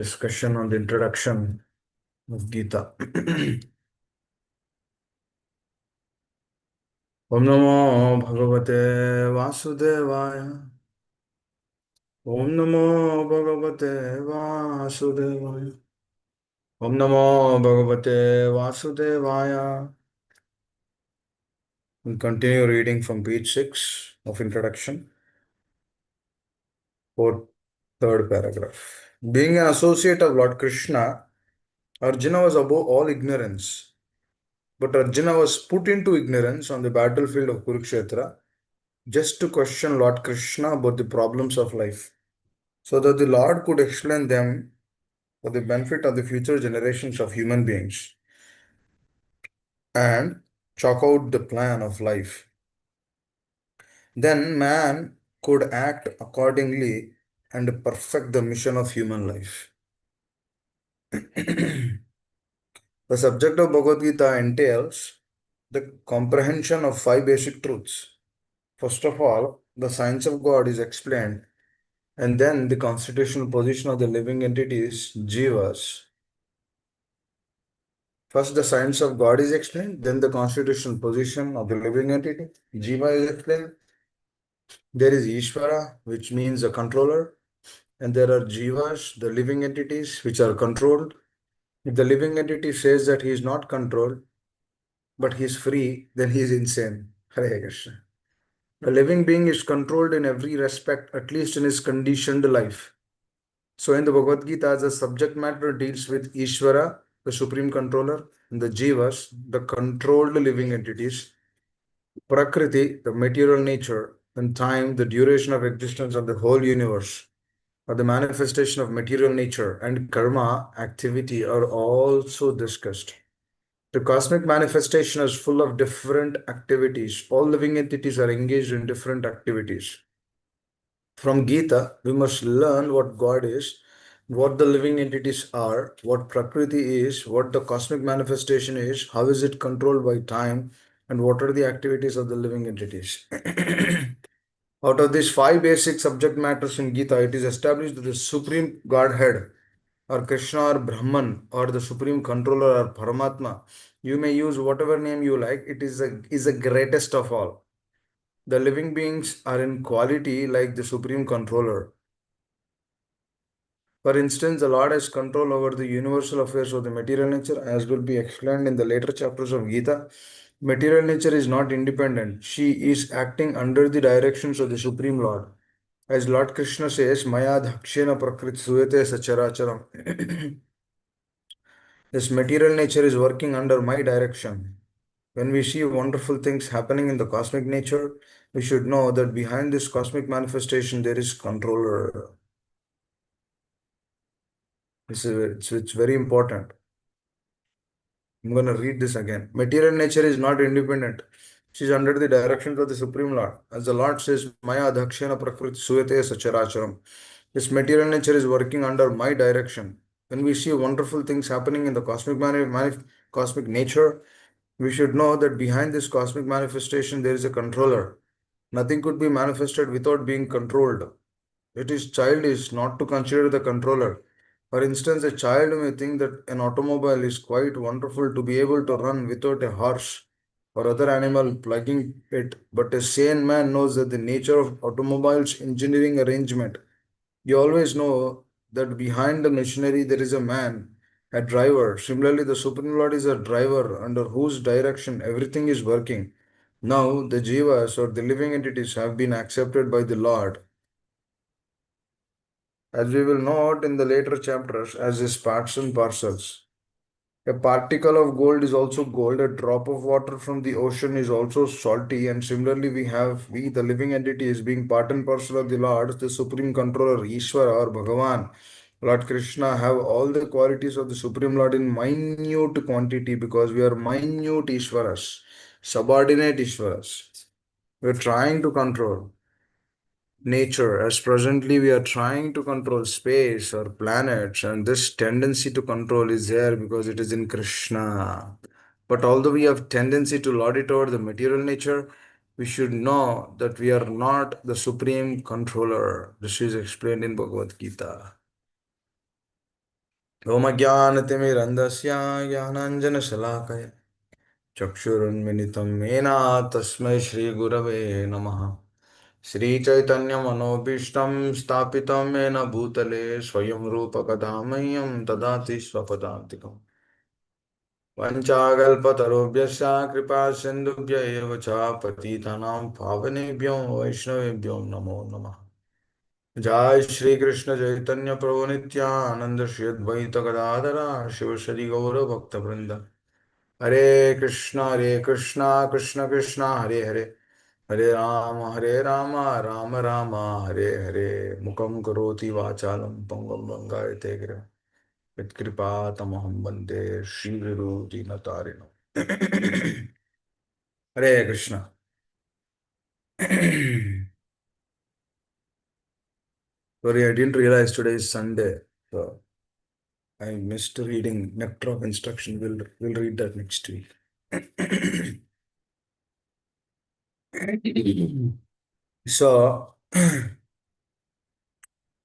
Discussion on the introduction of Gita. Om Namo Bhagavate Vasudevaya. Om Namo Bhagavate Vasudevaya. Om Namo Bhagavate Vasudevaya. We'll continue reading from page 6 of introduction for third paragraph. Being an associate of Lord Krishna, Arjuna was above all ignorance. But Arjuna was put into ignorance on the battlefield of Kurukshetra just to question Lord Krishna about the problems of life, so that the Lord could explain them for the benefit of the future generations of human beings and chalk out the plan of life. Then man could act accordingly and perfect the mission of human life. The subject of Bhagavad Gita entails the comprehension of five basic truths. First of all, the science of God is explained, and then the constitutional position of the living entities, jivas. First, the science of God is explained, then the constitutional position of the living entity, jiva, is explained. There is Ishvara, which means a controller, and there are jivas, the living entities, which are controlled. If the living entity says that he is not controlled, but he is free, then he is insane. Hare Krishna. A living being is controlled in every respect, at least in his conditioned life. So in the Bhagavad Gita, the subject matter deals with Ishvara, the supreme controller, and the Jivas, the controlled living entities, Prakriti, the material nature, and time, the duration of existence of the whole universe, or the manifestation of material nature, and karma, activity, are also discussed. The cosmic manifestation is full of different activities. All living entities are engaged in different activities. From Gita, we must learn what God is, what the living entities are, what Prakriti is, what the cosmic manifestation is, how is it controlled by time, and what are the activities of the living entities. Out of these five basic subject matters in Gita, it is established that the Supreme Godhead, or Krishna, or Brahman, or the Supreme Controller, or Paramatma, you may use whatever name you like, it is the greatest of all. The living beings are in quality like the Supreme Controller. For instance, the Lord has control over the universal affairs of the material nature, as will be explained in the later chapters of Gita. Material nature is not independent. She is acting under the directions of the Supreme Lord. As Lord Krishna says, Maya dhakshena prakrit suyate sacharacharam. This material nature is working under my direction. When we see wonderful things happening in the cosmic nature, we should know that behind this cosmic manifestation there is controller. It's very important. I'm going to read this again. Material nature is not independent. She is under the directions of the Supreme Lord. As the Lord says, Maya dhakshena prakriti suyate sacharacharam. This material nature is working under my direction. When we see wonderful things happening in the cosmic nature, we should know that behind this cosmic manifestation there is a controller. Nothing could be manifested without being controlled. It is childish not to consider the controller. For instance, a child may think that an automobile is quite wonderful to be able to run without a horse or other animal plugging it, but a sane man knows that the nature of automobile's engineering arrangement. You always know that behind the machinery there is a man, a driver. Similarly, the Supreme Lord is a driver under whose direction everything is working. Now, the jivas or the living entities have been accepted by the Lord, as we will note in the later chapters, as his parts and parcels. A particle of gold is also gold. A drop of water from the ocean is also salty. And similarly, we, the living entities, being part and parcel of the Lord, the Supreme Controller, Ishvara or Bhagavan, Lord Krishna, have all the qualities of the Supreme Lord in minute quantity because we are minute Ishvaras, subordinate Ishvaras. We are trying to control nature, as presently we are trying to control space or planets, and this tendency to control is there because it is in Krishna. But although we have tendency to lord it over the material nature, we should know that we are not the supreme controller. This is explained in Bhagavad Gita. ओमज्ञानतिमिरन्धस्य ज्ञानाञ्जनशलाकया चक्षुरुन्मिलितं येन तस्मै श्रीगुरवे नमः। श्रीचैतन्यमनोभीष्टं स्थापितं येन भूतले स्वयं रूपकदा मह्यं ददाति स्वपदान्तिकम्। वञ्चाकल्पतरुभ्यश्च कृपा सिन्धुभ्य एव च पतितानां पावनेभ्यो वैष्णवेभ्यो नमो नमः। जय श्री कृष्ण चैतन्य प्रभु नित्यानंद श्री अद्वैत गदाधरा शिवश्री गौर भक्तवृंद। हरे कृष्णा कृष्ण कृष्णा हरे हरे, हरे राम राम राम हरे हरे। मुखं करोति वाचालं पंगुं लंघयते गिरिं यत्कृपा तमहं वन्दे श्रीगुरु दीनतारिणम्। हरे Krishna. Sorry, I didn't realize today is Sunday. So I missed reading Nectar of Instruction. We'll read that next week. So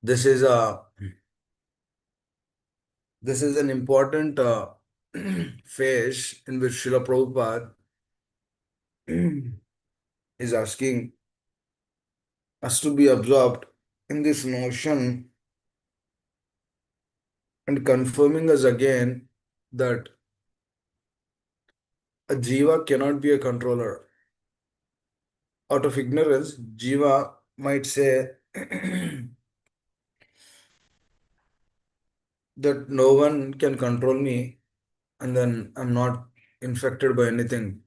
this is a this is an important phase in which Srila Prabhupada is asking us to be absorbed in this notion and confirming us again that a jiva cannot be a controller. Out of ignorance, jiva might say that no one can control me and then I'm not infected by anything.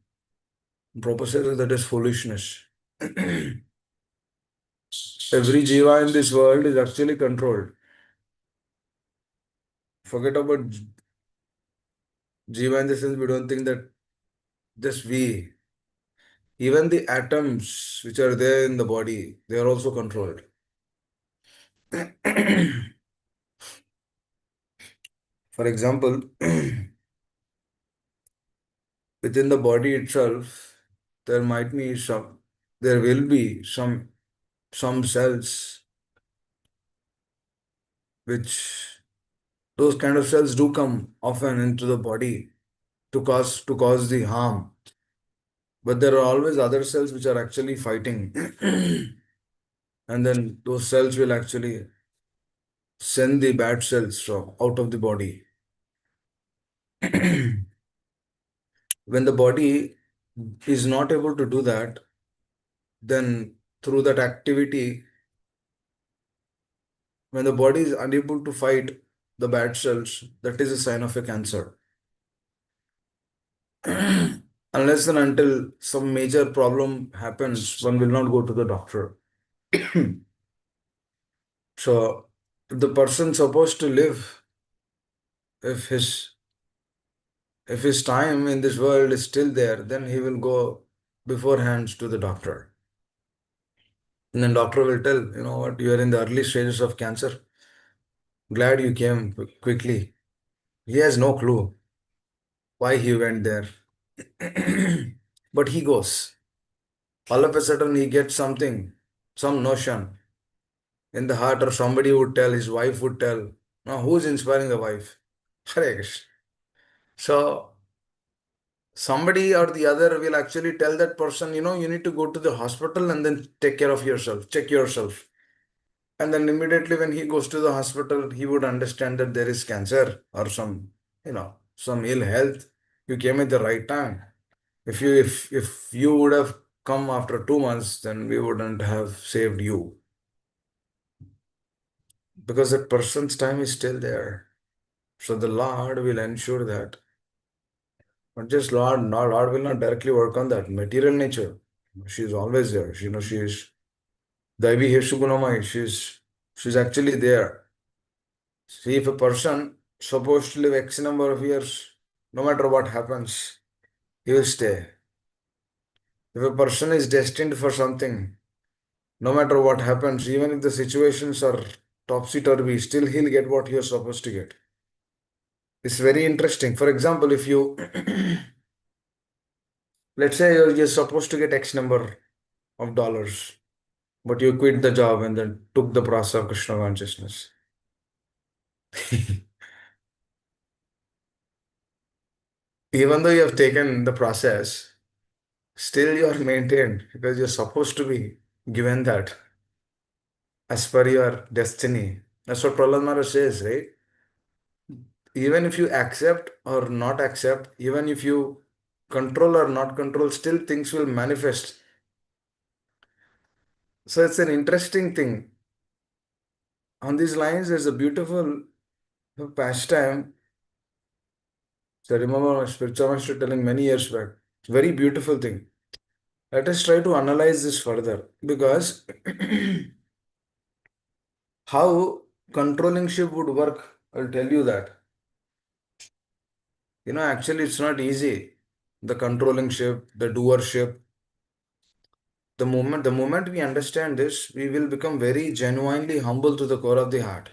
Prabhupada says that is foolishness. Every jiva in this world is actually controlled. Forget about jiva in the sense we don't think that just we. Even the atoms which are there in the body, they are also controlled. For example, within the body itself, there might be some, there will be some cells which those kind of cells do come often into the body to cause the harm. But there are always other cells which are actually fighting. And then those cells will actually send the bad cells from out of the body. When the body is not able to do that, then through that activity, when the body is unable to fight the bad cells, that is a sign of a cancer. Unless and until some major problem happens, one will not go to the doctor. So, if the person supposed to live, if his if his time in this world is still there, then he will go beforehand to the doctor. And then doctor will tell, you know what, you are in the early stages of cancer. Glad you came quickly. He has no clue why he went there. But he goes. All of a sudden he gets something, some notion in the heart, or somebody would tell, his wife would tell. Now who's inspiring the wife? Hare Krishna. So somebody or the other will actually tell that person, you know, you need to go to the hospital and then take care of yourself, check yourself. And then immediately when he goes to the hospital, he would understand that there is cancer or some ill health. You came at the right time. If you would have come after 2 months, then we wouldn't have saved you. Because that person's time is still there. So the Lord will ensure that. But just Lord, no, Lord will not directly work on that. Material nature. She is always there. She is Daivi Heshugunamai. She's actually there. See, if a person supposed to live X number of years, no matter what happens, he will stay. If a person is destined for something, no matter what happens, even if the situations are topsy-turvy, still he'll get what he was supposed to get. It's very interesting. For example, if you, let's say you're supposed to get X number of dollars, but you quit the job and then took the process of Krishna consciousness. Even though you have taken the process, still you are maintained because you're supposed to be given that as per your destiny. That's what Prahlad Maharaj says, right? Even if you accept or not accept, even if you control or not control, still things will manifest. So it's an interesting thing. On these lines, there's a beautiful pastime. So I remember my spiritual master telling many years back. Very beautiful thing. Let us try to analyze this further because how controlling ship would work, I'll tell you that. Actually, it's not easy. The controlling ship, the doership. The moment we understand this, we will become very genuinely humble to the core of the heart.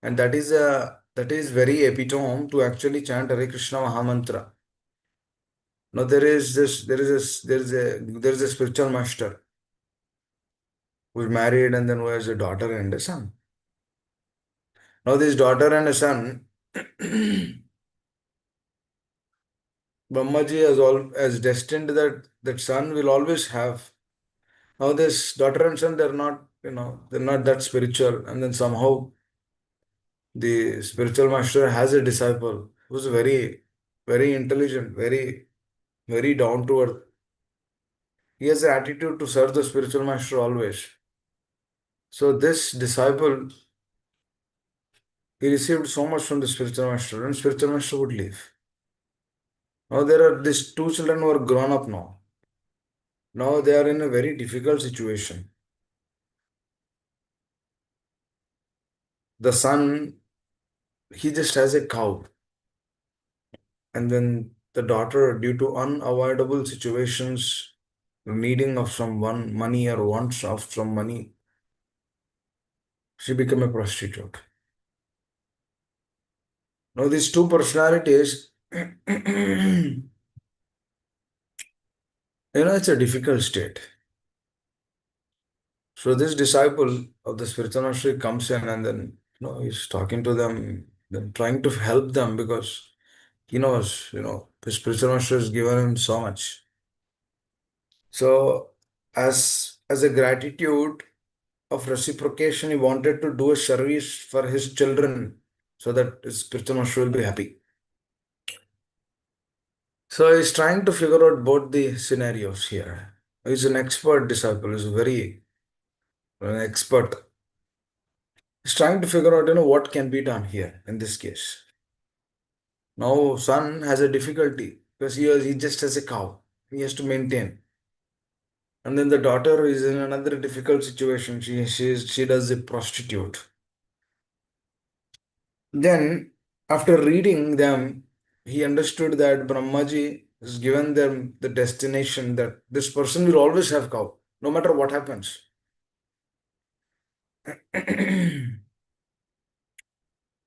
And that is very epitome to actually chant Hare Krishna Mahamantra. Now there is a spiritual master who's married and then who has a daughter and a son. Now this daughter and a son, Brahmaji has destined that son will always have. Now this daughter and son, they're not that spiritual, and then somehow the spiritual master has a disciple who's very, very intelligent, very, very down to earth. He has an attitude to serve the spiritual master always. So this disciple, he received so much from the spiritual master, and spiritual master would leave. Now there are these two children who are grown up now. Now they are in a very difficult situation. The son, he just has a cow, and then the daughter, due to unavoidable situations, needing of someone money or wants of some money, she became a prostitute. Now these two personalities, it's a difficult state. So this disciple of the spiritual master comes in and then he's talking to them, then trying to help them because he knows, the spiritual master has given him so much. So as a gratitude of reciprocation, he wanted to do a service for his children so that his spiritual master will be happy. So he's trying to figure out both the scenarios here. He's an expert disciple, he's very an expert. He's trying to figure out, what can be done here in this case. Now, son has a difficulty because he just has a cow. He has to maintain. And then the daughter is in another difficult situation. She does a prostitute. Then, after reading them, he understood that Brahmaji has given them the destination that this person will always have cow, no matter what happens.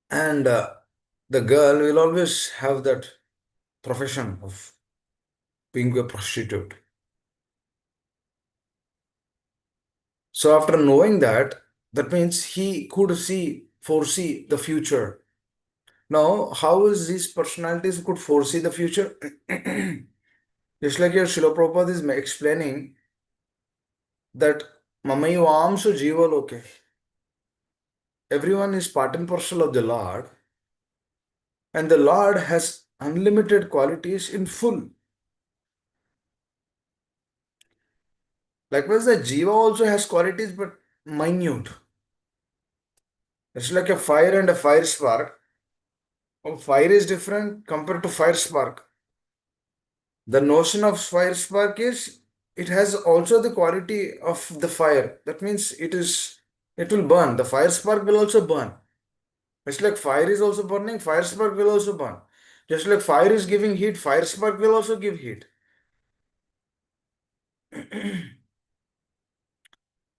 And the girl will always have that profession of being a prostitute. So after knowing that, that means he could foresee the future. Now, how is these personalities could foresee the future? Just like your Srila Prabhupada is explaining that Mamayavamsu Jiva Loke. Everyone is part and parcel of the Lord, and the Lord has unlimited qualities in full. Likewise, the Jiva also has qualities but minute. It's like a fire and a fire spark. Fire is different compared to fire spark. The notion of fire spark is it has also the quality of the fire. That means it will burn. The fire spark will also burn. It's like fire is also burning, fire spark will also burn. Just like fire is giving heat, fire spark will also give heat.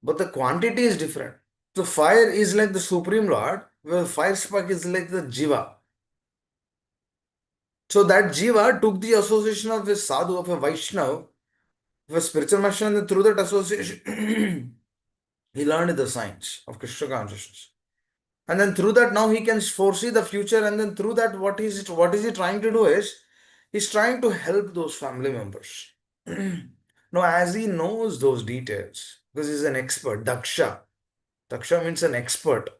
But the quantity is different. So fire is like the Supreme Lord, where fire spark is like the Jiva. So that Jiva took the association of a sadhu, of a Vaishnav, of a spiritual master, and through that association, he learned the science of Krishna consciousness. And then through that, now he can foresee the future. And then through that, what is he trying to do is He's trying to help those family members. Now, as he knows those details, because he's an expert, Daksha. Daksha means an expert.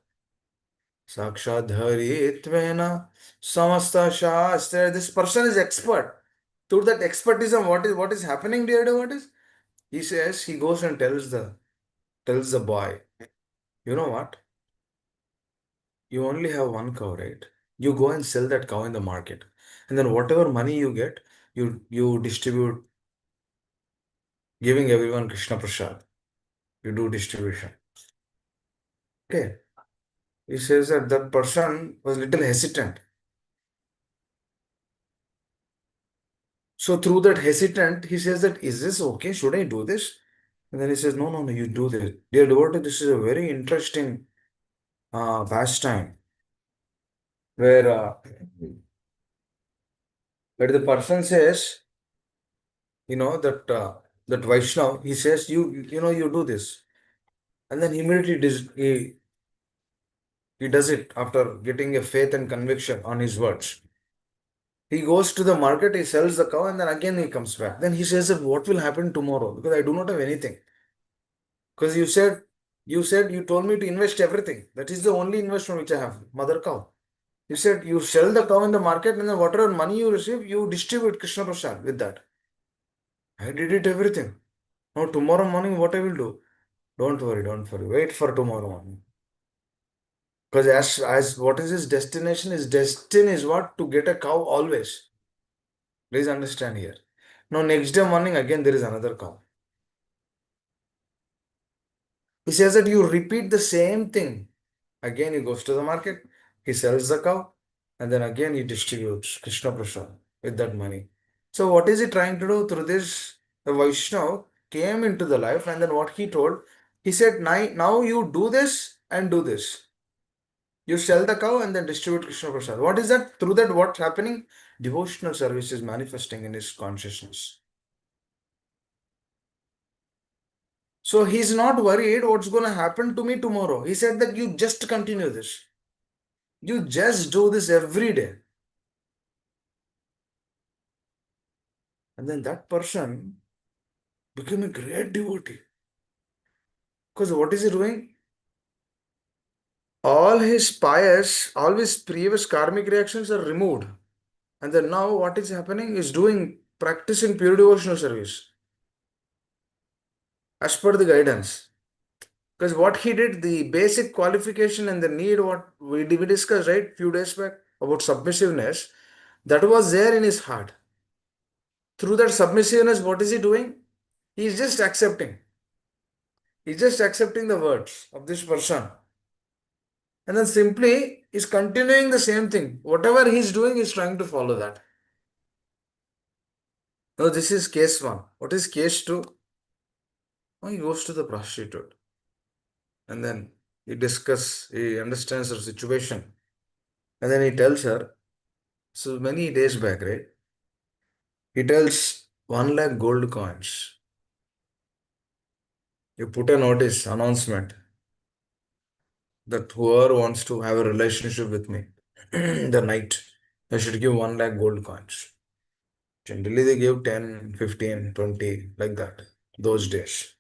Sakshadharitvena samasta shastra. This person is expert. Through that expertism, what is happening, dear devotees? He says, he goes and tells the boy, you know what? You only have one cow, right? You go and sell that cow in the market. And then whatever money you get, you distribute, giving everyone Krishna Prasad. You do distribution. Okay. He says that that person was little hesitant. So through that hesitant, he says that, is this okay? Should I do this? And then he says, no, no, no, you do this. Dear devotee, this is a very interesting pastime where the person says, that Vaishnav, he says, you do this. And then immediately he does it after getting a faith and conviction on his words. He goes to the market, he sells the cow, and then again he comes back. Then he says that what will happen tomorrow? Because I do not have anything. Because you told me to invest everything. That is the only investment which I have, mother cow. You said you sell the cow in the market and then whatever money you receive, you distribute Krishna Prasad with that. I did it everything. Now tomorrow morning, what I will do? Don't worry, don't worry. Wait for tomorrow morning. Because as what is his destination? His destiny is what? To get a cow always. Please understand here. Now next day morning again there is another cow. He says that you repeat the same thing. Again he goes to the market, he sells the cow, and then again he distributes Krishna Prasad with that money. So what is he trying to do through this? The Vaishnav came into the life, and then what he told, he said, now you do this and do this. You sell the cow and then distribute Krishna Prasad. What is that? Through that, what's happening? Devotional service is manifesting in his consciousness. So he's not worried what's going to happen to me tomorrow. He said that you just continue this. You just do this every day. And then that person became a great devotee. Because what is he doing? All his previous karmic reactions are removed. And then now what is happening is practicing pure devotional service as per the guidance. Because what he did, the basic qualification and the need, what we discussed, right, few days back about submissiveness, that was there in his heart. Through that submissiveness, what is he doing? He is just accepting. He's just accepting the words of this person. And then simply is continuing the same thing. Whatever he's doing, he's trying to follow that. Now, this is case one. What is case two? He goes to the prostitute. And then he understands her situation. And then he tells her, so many days back, right? He tells 1 lakh gold coins. You put a notice, announcement that whoever wants to have a relationship with me the night, I should give 1 lakh gold coins. Generally, they give 10, 15, 20, like that, those days.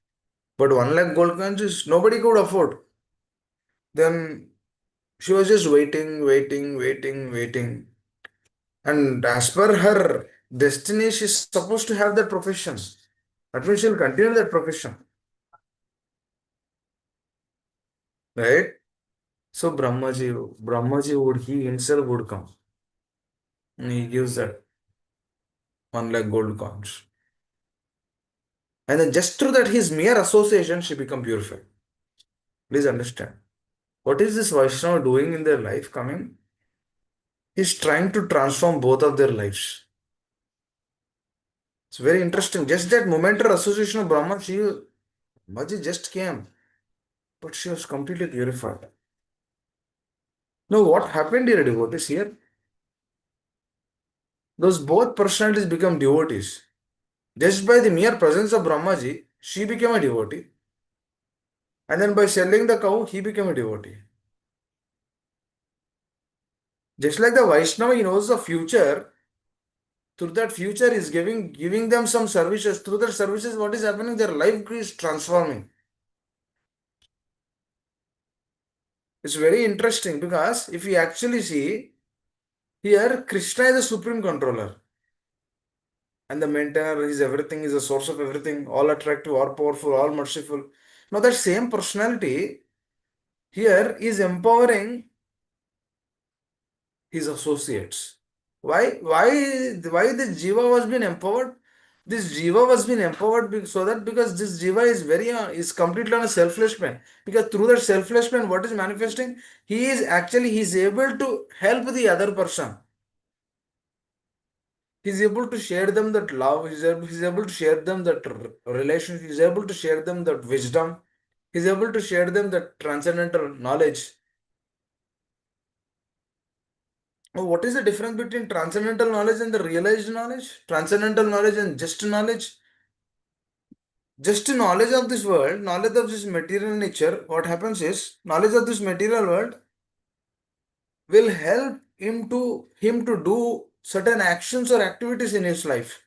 But 1 lakh gold coins is nobody could afford. Then she was just waiting, waiting, waiting, waiting. And as per her destiny, she's supposed to have that profession. That means she'll continue that profession. Right? So he himself would come. And he gives that 1 lakh gold coins. And then just through that, his mere association, she become purified. Please understand. What is this Vaishnava doing in their life coming? He's trying to transform both of their lives. It's very interesting. Just that momentary association of Brahman, Maji just came, but she was completely purified. Now, what happened here, devotees here? Those both personalities become devotees. Just by the mere presence of Brahmaji, she became a devotee. And then by selling the cow, he became a devotee. Just like the Vaishnava, he knows the future. through that future is giving them some services. Through that services, what is happening? Their life is transforming. It's very interesting because if you actually see here, Krishna is the supreme controller and the maintainer is everything, is the source of everything, all attractive, all powerful, all merciful. Now that same personality here is empowering his associates. Why this Jiva was being empowered? This Jiva was being empowered so that because this Jiva is is completely on a selfless man. Because through that selfless man, what is manifesting? He is able to help the other person. He's able to share them that love. He's able to share them that relation. He's able to share them that wisdom. He's able to share them that transcendental knowledge. Oh, what is the difference between transcendental knowledge and the realized knowledge? Transcendental knowledge and just knowledge. Just knowledge of this world, knowledge of this material nature, what happens is knowledge of this material world will help him to do certain actions or activities in his life.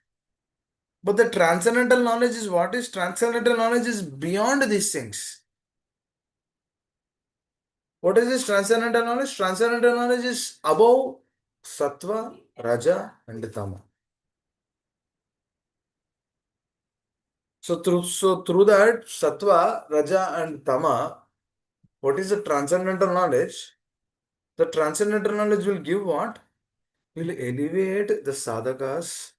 But the transcendental knowledge is what is? Transcendental knowledge is beyond these things. What is this transcendental knowledge? Transcendental knowledge is above sattva, raja, and tama. So through that sattva, raja, and tama, what is the transcendental knowledge? The transcendental knowledge will give what? Will elevate the sadhaka's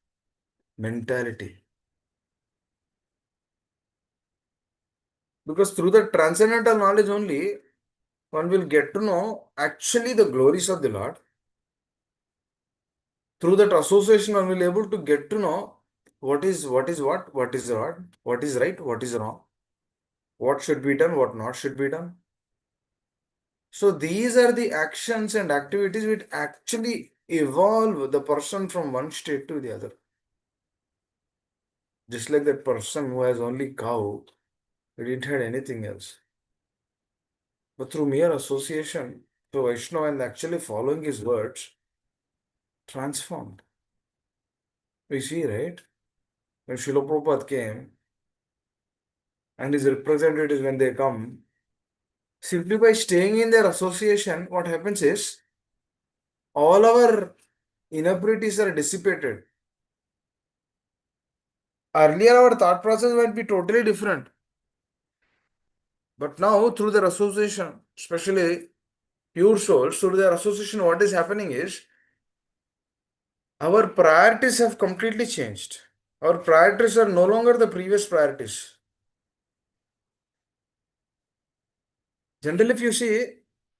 mentality. Because through the transcendental knowledge only, one will get to know actually the glories of the Lord. Through that association, one will be able to get to know what is what, what is what is right, what is wrong, what should be done, what not should be done. So these are the actions and activities which actually evolve the person from one state to the other. Just like that person who has only cow, he didn't have anything else. But through mere association, so Vaishnava and actually following his words, transformed. We see, right? When Srila Prabhupada came and his representatives, when they come, simply by staying in their association, what happens is all our inabilities are dissipated. Earlier, our thought process might be totally different. But now, through their association, especially pure souls, through their association, what is happening is our priorities have completely changed. Our priorities are no longer the previous priorities. Generally, if you see,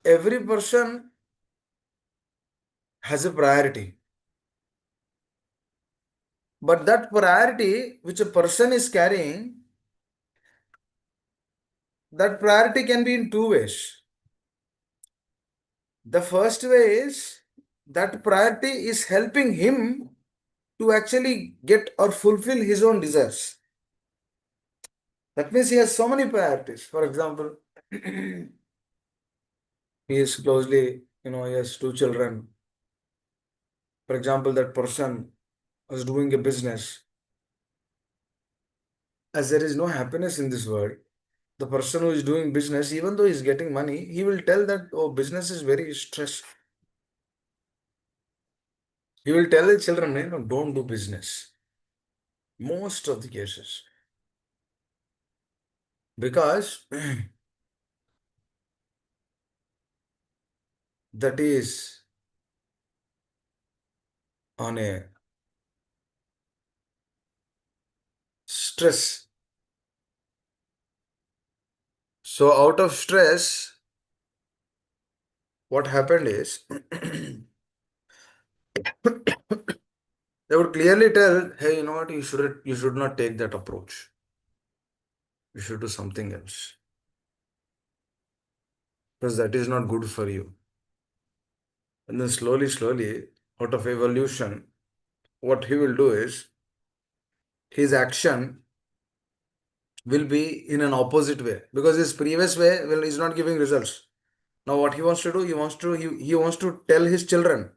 every person has a priority. But that priority which a person is carrying, that priority can be in two ways. The first way is that priority is helping him to actually get or fulfill his own desires. That means he has so many priorities. For example, he is closely, he has two children. For example, that person is doing a business. As there is no happiness in this world, the person who is doing business, even though he is getting money, he will tell that, oh, business is very stress. He will tell his children, don't do business. Most of the cases. Because that is on a stress. So out of stress, what happened is they would clearly tell, hey, you know what, you should not take that approach. You should do something else. Because that is not good for you. And then slowly, out of evolution, what he will do is his action will be in an opposite way. Because his previous way is not giving results. Now what he wants to do, he wants to tell his children,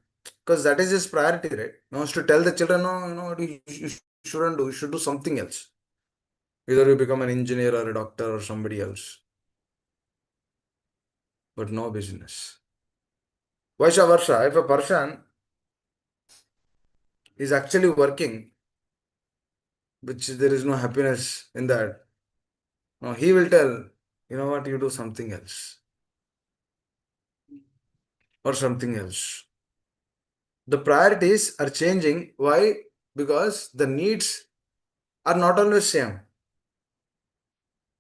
because that is his priority, right? He wants to tell the children, no, what you shouldn't do. You should do something else. Either you become an engineer or a doctor or somebody else, but no business. Vice versa, if a person is actually working, which there is no happiness in that, no, he will tell, you know what, you do something else or something else. The priorities are changing. Why? Because the needs are not always same.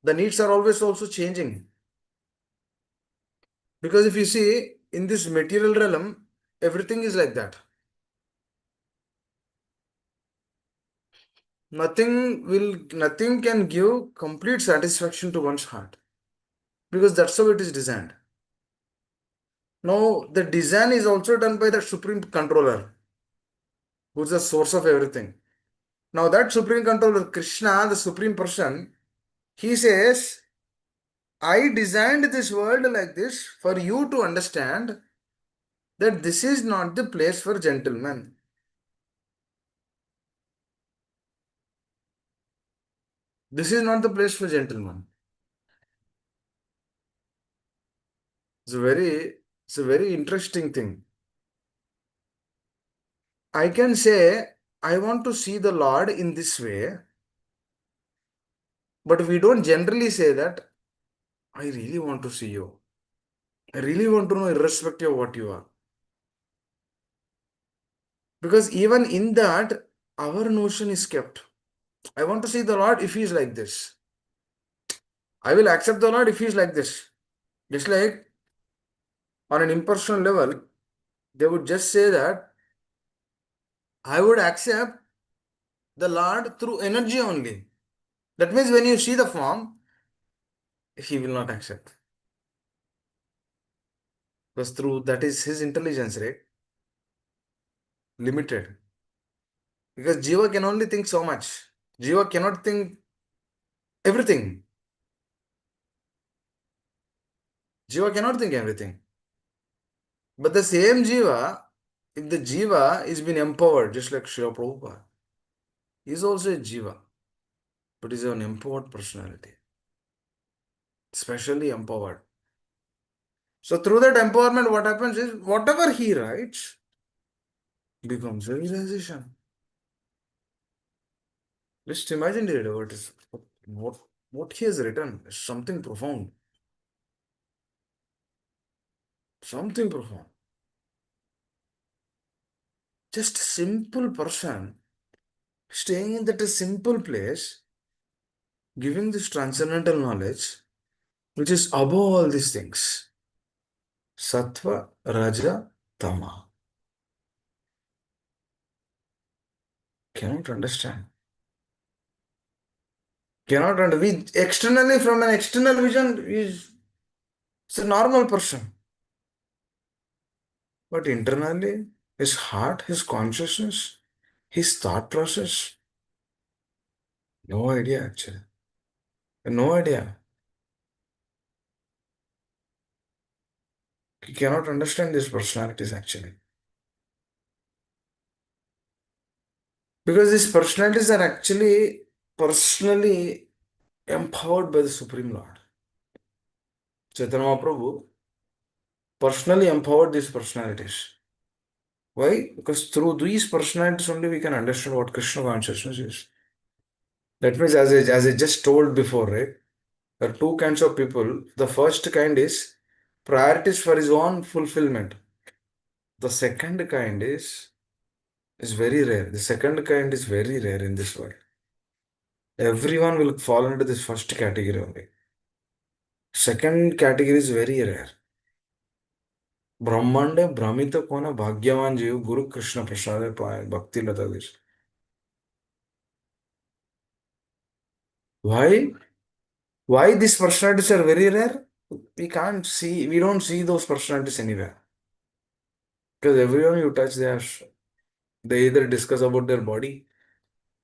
The needs are always also changing. Because if you see in this material realm, everything is like that. Nothing can give complete satisfaction to one's heart. Because that's how it is designed. Now, the design is also done by the supreme controller, who's the source of everything. Now, that supreme controller, Krishna, the supreme person, he says, I designed this world like this for you to understand that this is not the place for gentlemen. This is not the place for gentlemen. It's a very, it's a very interesting thing. I can say, I want to see the Lord in this way, but we don't generally say that, I really want to see you. I really want to know, irrespective of what you are. Because even in that, our notion is kept. I want to see the Lord if He is like this. I will accept the Lord if He is like this. Just like on an impersonal level, they would just say that I would accept the Lord through energy only. That means when you see the form, He will not accept. Because through that is His intelligence, right? Limited. Because Jiva can only think so much. Jiva cannot think everything. Jiva cannot think everything. But the same Jiva, if the Jiva is been empowered, just like Srila Prabhupada, he is also a Jiva, but is an empowered personality, specially empowered. So through that empowerment, what happens is whatever he writes becomes a realization. Just imagine it, what what he has written is something profound. Something profound. Just a simple person staying in that a simple place, giving this transcendental knowledge, which is above all these things. Sattva, Raja, Tama. Cannot understand. Cannot understand. We externally, from an external vision, is it's a normal person. But internally, his heart, his consciousness, his thought process, no idea actually. No idea. He cannot understand these personalities actually. Because these personalities are actually personally empowered by the Supreme Lord. Chaitanya Mahaprabhu personally empowered these personalities. Why? Because through these personalities only we can understand what Krishna consciousness is. That means, as I just told before, right? There are two kinds of people. The first kind is priorities for his own fulfillment. The second kind is very rare. The second kind is very rare in this world. Everyone will fall into this first category only. Second category is very rare. ब्रह्मांड भ्रमित कोन भाग्यवान जीव गुरु कृष्ण प्रसाद पाए भक्ति लता this. Why? Why these personalities are very rare? We don't see those personalities anywhere. Because everyone you touch, they either discuss about their body,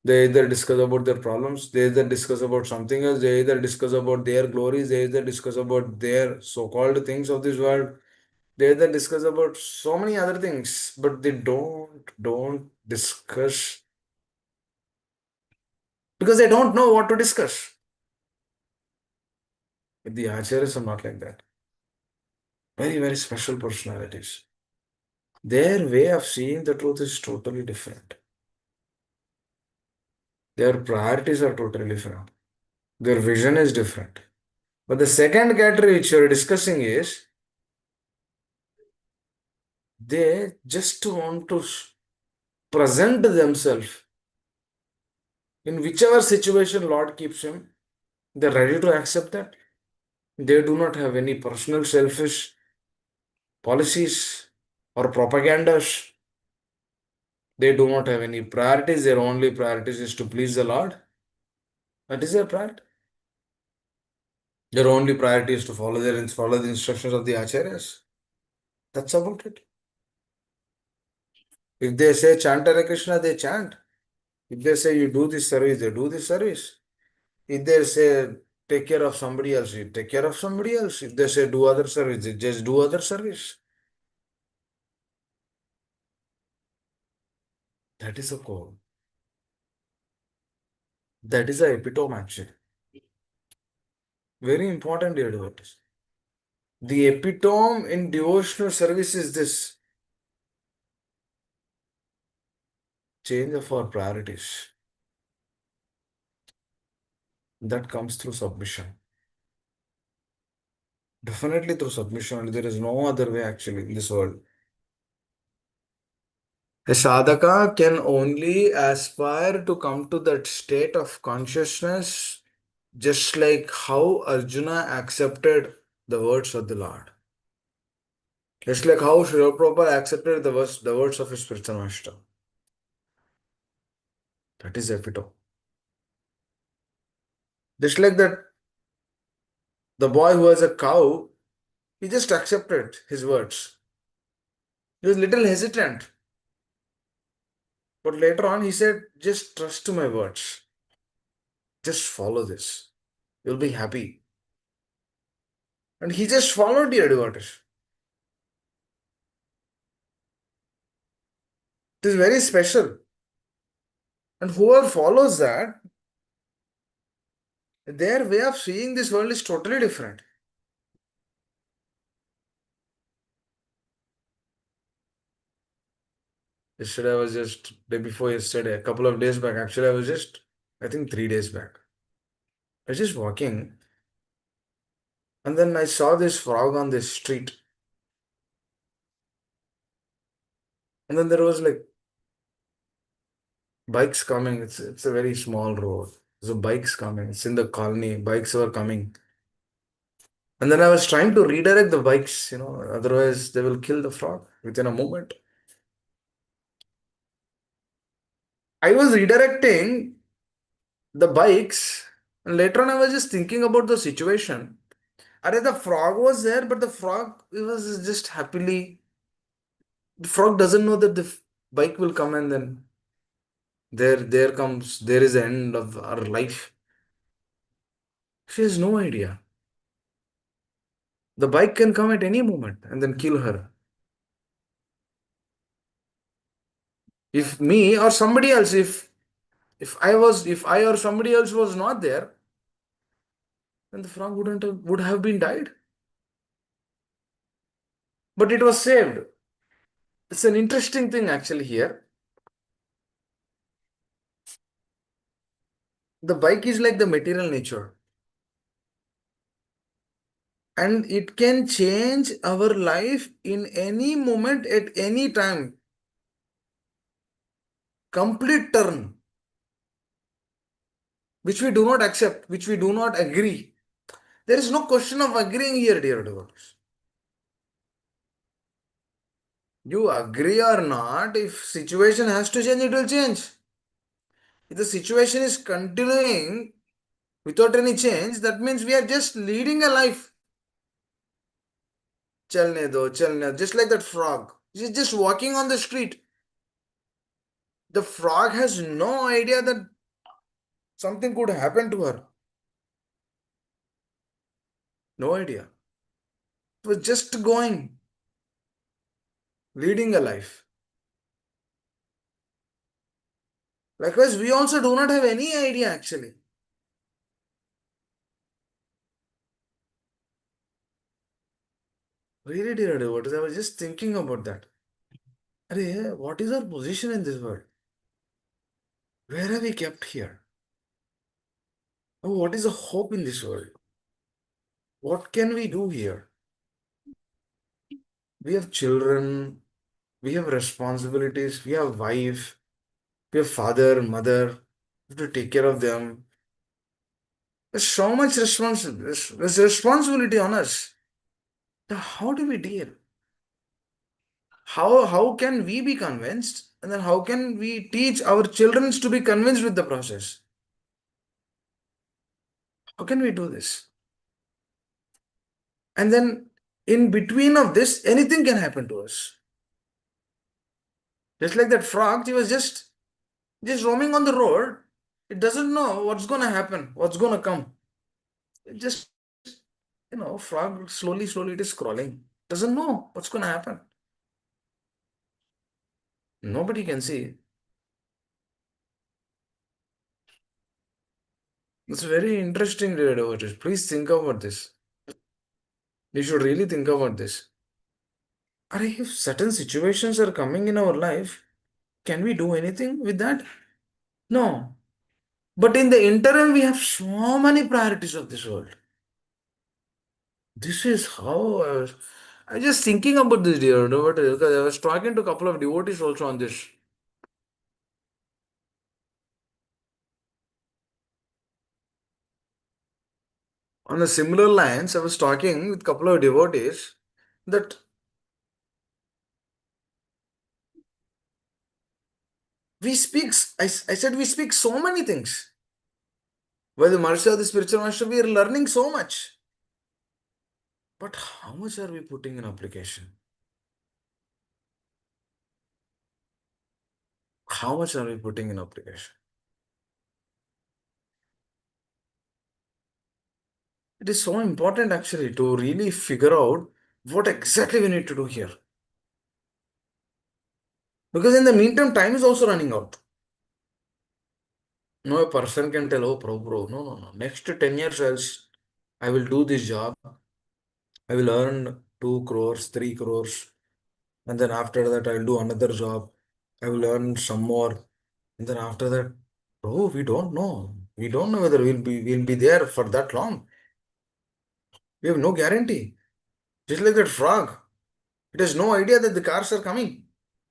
they either discuss about their problems, they either discuss about something else, they either discuss about their glories, they either discuss about their so-called things of this world. They then discuss about so many other things, but they don't discuss because they don't know what to discuss. The acharyas are not like that. Very, very special personalities. Their way of seeing the truth is totally different. Their priorities are totally different. Their vision is different. But the second category which you're discussing is they just want to present themselves in whichever situation Lord keeps him. They're ready to accept that. They do not have any personal selfish policies or propagandas. They do not have any priorities. Their only priorities is to please the Lord. That is their priority. Their only priority is to follow the instructions of the acharyas. That's about it. If they say chant Hare Krishna, they chant. If they say you do this service, they do this service. If they say take care of somebody else, you take care of somebody else. If they say do other service, they just do other service. That is a core. That is a epitome actually. Very important, dear devotees. The epitome in devotional service is this change of our priorities. That comes through submission. Definitely through submission. There is no other way actually in this world. A sadhaka can only aspire to come to that state of consciousness just like how Arjuna accepted the words of the Lord. Just like how Srila Prabhupada accepted the words of his spiritual master. That is epitome. Just like that, the boy who has a cow, he just accepted his words. He was little hesitant. But later on, he said, just trust to my words. Just follow this. You'll be happy. And he just followed the advice. It is very special. And whoever follows that, their way of seeing this world is totally different. Yesterday, I was just, day before yesterday, a couple of days back, actually, I was just, I think 3 days back. I was just walking, and then I saw this frog on this street. And then there was like bikes coming. It's a very small road. So bikes coming. It's in the colony. Bikes were coming. And then I was trying to redirect the bikes, otherwise they will kill the frog within a moment. I was redirecting the bikes, and later on I was just thinking about the situation. The frog was there, but the frog it was just happily. The frog doesn't know that the bike will come, and then there is the end of our life. She has no idea. The bike can come at any moment and then kill her. If me or somebody else, if I or somebody else was not there, then the frog would have been died. But it was saved. It's an interesting thing actually here. The bike is like the material nature. And it can change our life in any moment at any time. Complete turn, which we do not accept, which we do not agree. There is no question of agreeing here, dear devotees. You agree or not, if situation has to change, it will change. If the situation is continuing without any change, that means we are just leading a life. Chalne do, just like that frog. She's just walking on the street. The frog has no idea that something could happen to her. No idea. It was just going. leading a life. Likewise, we also do not have any idea actually. Really, dear devotees, I was just thinking about that. Arey, what is our position in this world? Where are we kept here? Oh, what is the hope in this world? What can we do here? We have children, we have responsibilities, we have wife, we have father, mother, we have to take care of them. There's so much there's responsibility on us. Now, how do we deal? How can we be convinced? And then how can we teach our children to be convinced with the process? How can we do this? And then in between of this, anything can happen to us. Just like that frog, he was just roaming on the road. It doesn't know what's gonna happen, what's gonna come. It just, frog slowly it is crawling. Doesn't know what's gonna happen. Nobody can see. It's very interesting to read about it. Please think about this. You should really think about this. Are if certain situations are coming in our life, can we do anything with that? No. But in the interim, we have so many priorities of this world. This is how I was just thinking about this, dear devotee, because I was talking to a couple of devotees also on this. On the similar lines, I was talking with a couple of devotees that I said we speak so many things. By the mercy of the spiritual master, we are learning so much. But how much are we putting in application? How much are we putting in application? It is so important actually to really figure out what exactly we need to do here. Because in the meantime, time is also running out. No a person can tell, oh, bro. No. Next 10 years, else, I will do this job. I will earn 2 crores, 3 crores. And then after that, I'll do another job. I will earn some more. And then after that, bro, we don't know. We don't know whether we'll be there for that long. We have no guarantee. Just like that frog. It has no idea that the cars are coming.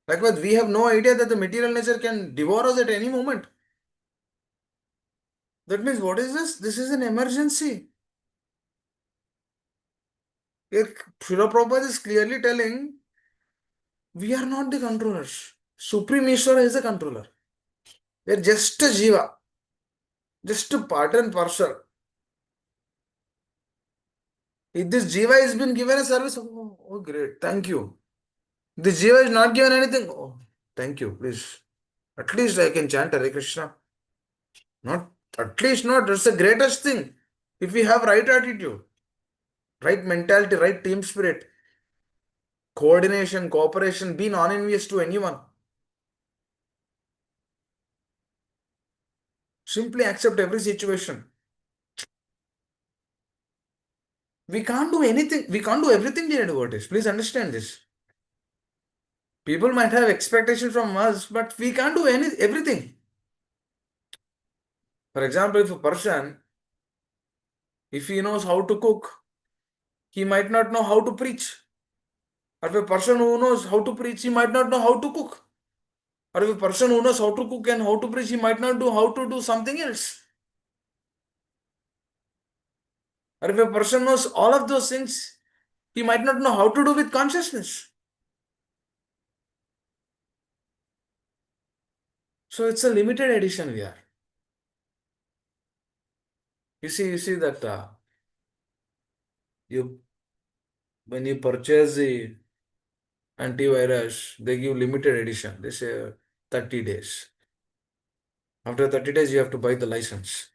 Likewise, we have no idea that the material nature can devour us at any moment. That means what is this? This is an emergency. Here, Srila Prabhupada is clearly telling we are not the controllers. Supreme Ishvara is the controller. We are just a jiva, just a part and parcel. If this jiva has been given a service, oh great, thank you. This jiva is not given anything, oh, thank you, please. At least I can chant Hare Krishna. Not, at least not, that's the greatest thing. If we have right attitude, right mentality, right team spirit, coordination, cooperation, be non-envious to anyone. Simply accept every situation. We can't do anything. We can't do everything, dear devotees. Please understand this. People might have expectations from us, but we can't do everything. For example, if a person, if he knows how to cook, he might not know how to preach. Or if a person who knows how to preach, he might not know how to cook. Or if a person who knows how to cook and how to preach, he might not know how to do something else. Or if a person knows all of those things, he might not know how to do with consciousness. So it's a limited edition we are. You see that you when you purchase the antivirus, they give limited edition. They say 30 days. After 30 days, you have to buy the license.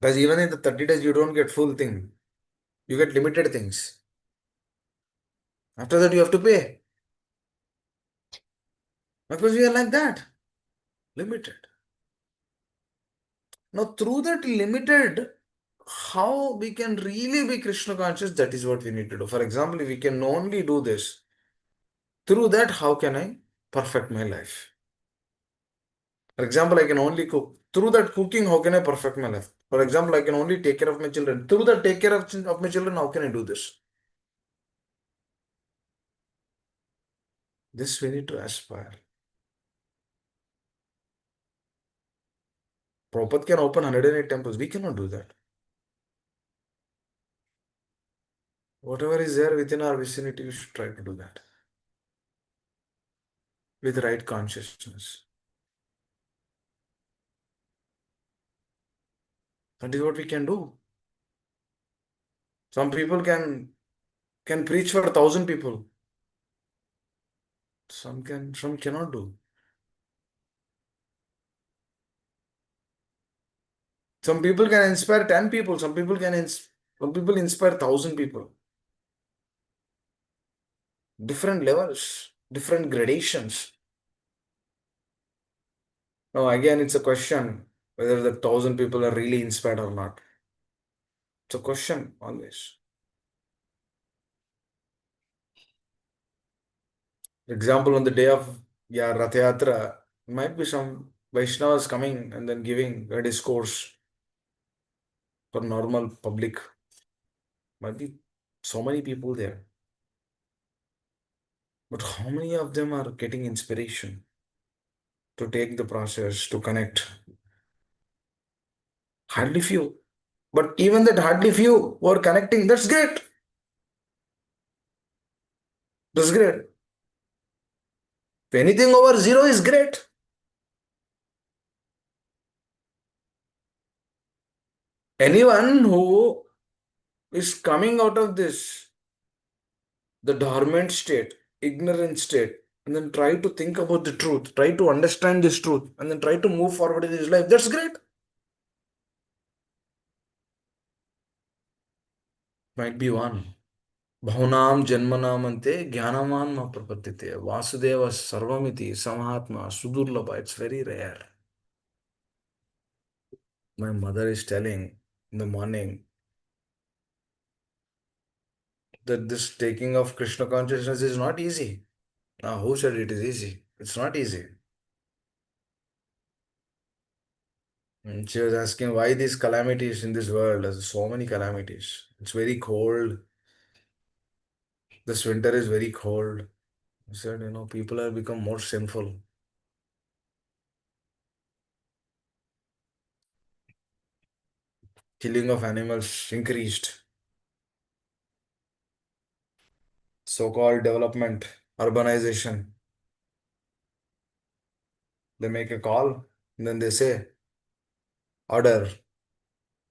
Because even in the 30 days, you don't get full thing. You get limited things. After that, you have to pay. Because we are like that, limited. Now, through that limited, how we can really be Krishna conscious, that is what we need to do. For example, if we can only do this, through that, how can I perfect my life? For example, I can only cook. Through that cooking, how can I perfect my life? For example, I can only take care of my children. Through that take care of my children, how can I do this? This we need to aspire. Prabhupada can open 108 temples. We cannot do that. Whatever is there within our vicinity, we should try to do that with right consciousness. That is what we can do. Some people can preach for 1,000 people. Some cannot do. Some people can inspire 10 people. Some people inspire 1,000 people. Different levels, different gradations. Now again, it's a question whether the 1,000 people are really inspired or not. It's a question always. For example, on the day of Rath Yatra, might be some Vaishnavas coming and then giving a discourse for normal public. Might be so many people there. But how many of them are getting inspiration to take the process, to connect? Hardly few. But even that hardly few who are connecting, that's great. That's great. If anything over zero is great. Anyone who is coming out of this, the dormant state, ignorant state, and then try to think about the truth, try to understand this truth, and then try to move forward in his life, that's great. Might be one. Bhavanam Janmanamante Jnanaman Ma Prapatite Vasudeva Sarvamiti Samahatma Sudurlabha. It's very rare. My mother is telling in the morning that this taking of Krishna consciousness is not easy. Now, who said it is easy? It's not easy. And she was asking why these calamities in this world. There's so many calamities. It's very cold. This winter is very cold. I said, people have become more sinful. Killing of animals increased. So-called development, urbanization. They make a call, and then they say, order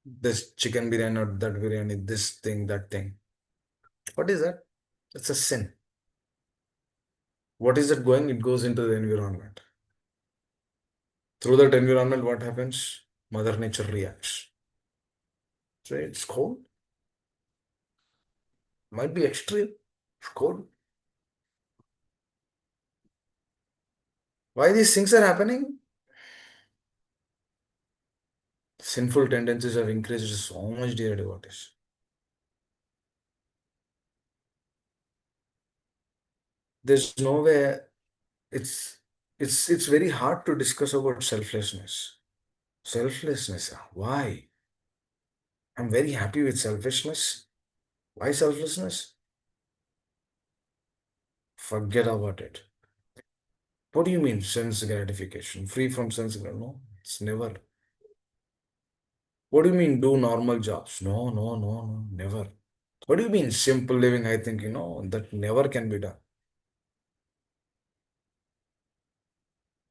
this chicken biryani or that biryani, this thing, that thing. What is that? It's a sin. What is it going? It goes into the environment. Through that environment, what happens? Mother Nature reacts. So it's cold. Might be extreme. It's cold. Why these things are happening? Sinful tendencies have increased so much, dear devotees. There's no way. It's it's very hard to discuss about selflessness. Selflessness. Why? I'm very happy with selfishness. Why selflessness? Forget about it. What do you mean sense gratification? Free from sense gratification? No, it's never. What do you mean do normal jobs? No, no, no, no, never. What do you mean simple living? I think, that never can be done.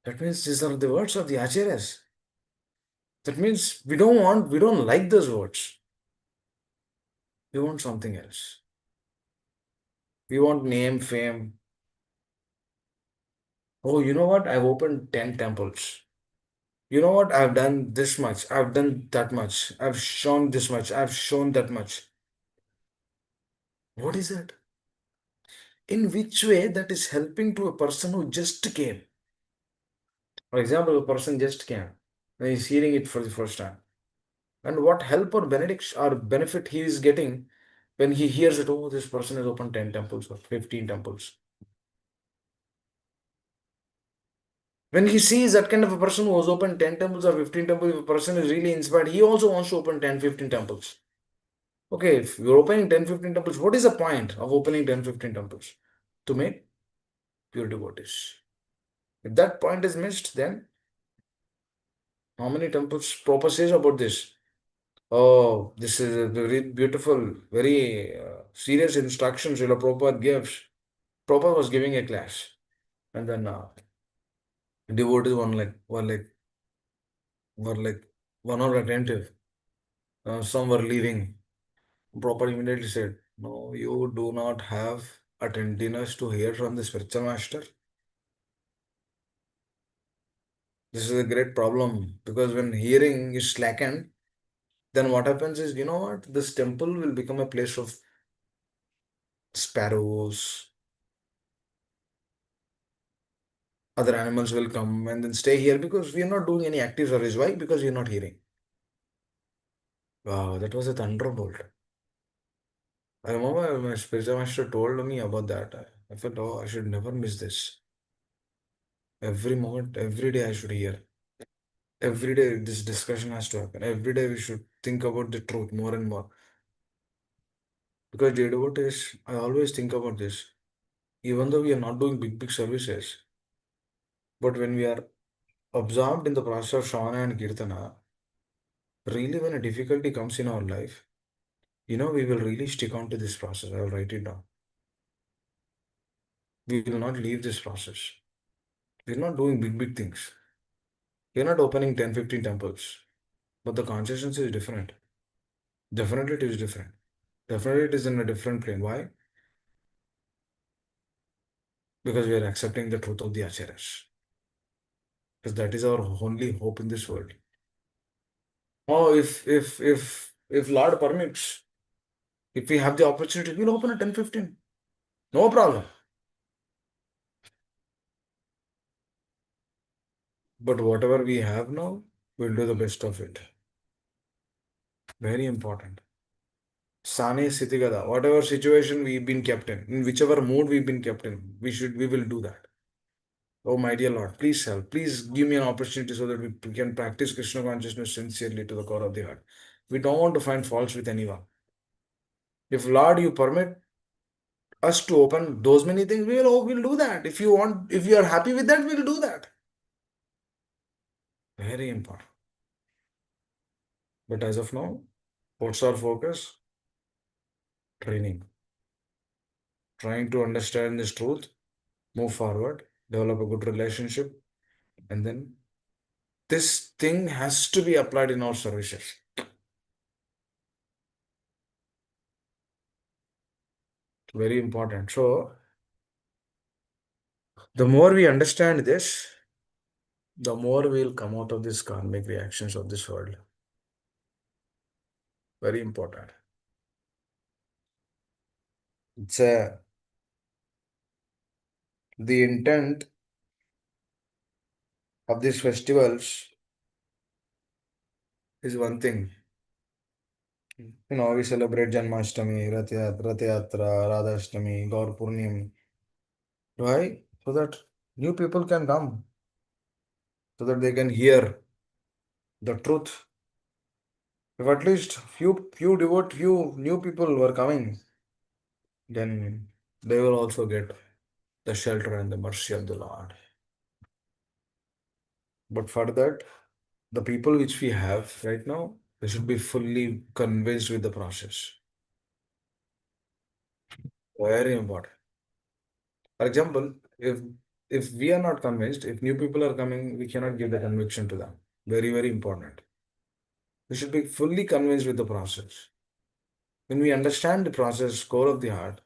That means these are the words of the Acharyas. That means we don't like those words. We want something else. We want name, fame. Oh, you know what? I've opened 10 temples. You know what? I've done this much. I've done that much. I've shown this much. I've shown that much. What is that? In which way that is helping to a person who just came? For example, a person just came and he's hearing it for the first time. And what help or benediction or benefit he is getting when he hears it, oh, this person has opened 10 temples or 15 temples. When he sees that kind of a person who has opened 10 temples or 15 temples, if a person is really inspired, he also wants to open 10, 15 temples. Okay, if you're opening 10, 15 temples, what is the point of opening 10, 15 temples? To make pure devotees. If that point is missed, then how many temples Prabhupada says about this? Oh, this is a very beautiful, very serious instructions Srila Prabhupada gives. Prabhupada was giving a class, and then devotees were like one or attentive. Some were leaving. Prabhupada immediately said, "No, you do not have attentiveness to hear from the spiritual master." This is a great problem because when hearing is slackened, then what happens is, you know what? This temple will become a place of sparrows, other animals will come and then stay here because we are not doing any active service. Why? Because we are not hearing. Wow, that was a thunderbolt. I remember my spiritual master told me about that. I felt, oh, I should never miss this. Every moment, every day I should hear. Every day this discussion has to happen. Every day we should think about the truth more and more. Because dear devotees, I always think about this. Even though we are not doing big, big services, but when we are absorbed in the process of Shravana and Kirtana, really when a difficulty comes in our life, we will really stick on to this process. I will write it down. We will not leave this process. We're not doing big, big things. We're not opening 10, 15 temples. But the consciousness is different. Definitely it is different. Definitely it is in a different plane. Why? Because we are accepting the truth of the acharyas. Because that is our only hope in this world. Oh, if Lord permits, if we have the opportunity, we'll open at 10, 15. No problem. But whatever we have now, we'll do the best of it. Very important. Sane Sitigada, whatever situation we've been kept in whichever mood we've been kept in, we will do that. Oh, my dear Lord, please help. Please give me an opportunity so that we can practice Krishna consciousness sincerely to the core of the heart. We don't want to find faults with anyone. If Lord, you permit us to open those many things, we'll do that. If you are happy with that, we'll do that. Very important. But as of now, what's our focus? Training. Trying to understand this truth, move forward, develop a good relationship, and then this thing has to be applied in our services. Very important. So, the more we understand this, the more we'll come out of these karmic reactions of this world. Very important. It's the intent of these festivals is one thing. We celebrate Janmashtami, Rath Yatra, Radhashtami, Gaur Purnimi. Why? So that new people can come, so that they can hear the truth. If at least few new people were coming, then they will also get the shelter and the mercy of the Lord. But for that, the people which we have right now, they should be fully convinced with the process. Very important. For example, if we are not convinced, if new people are coming, we cannot give the conviction to them. Very, very important. We should be fully convinced with the process. When we understand the process, core of the heart,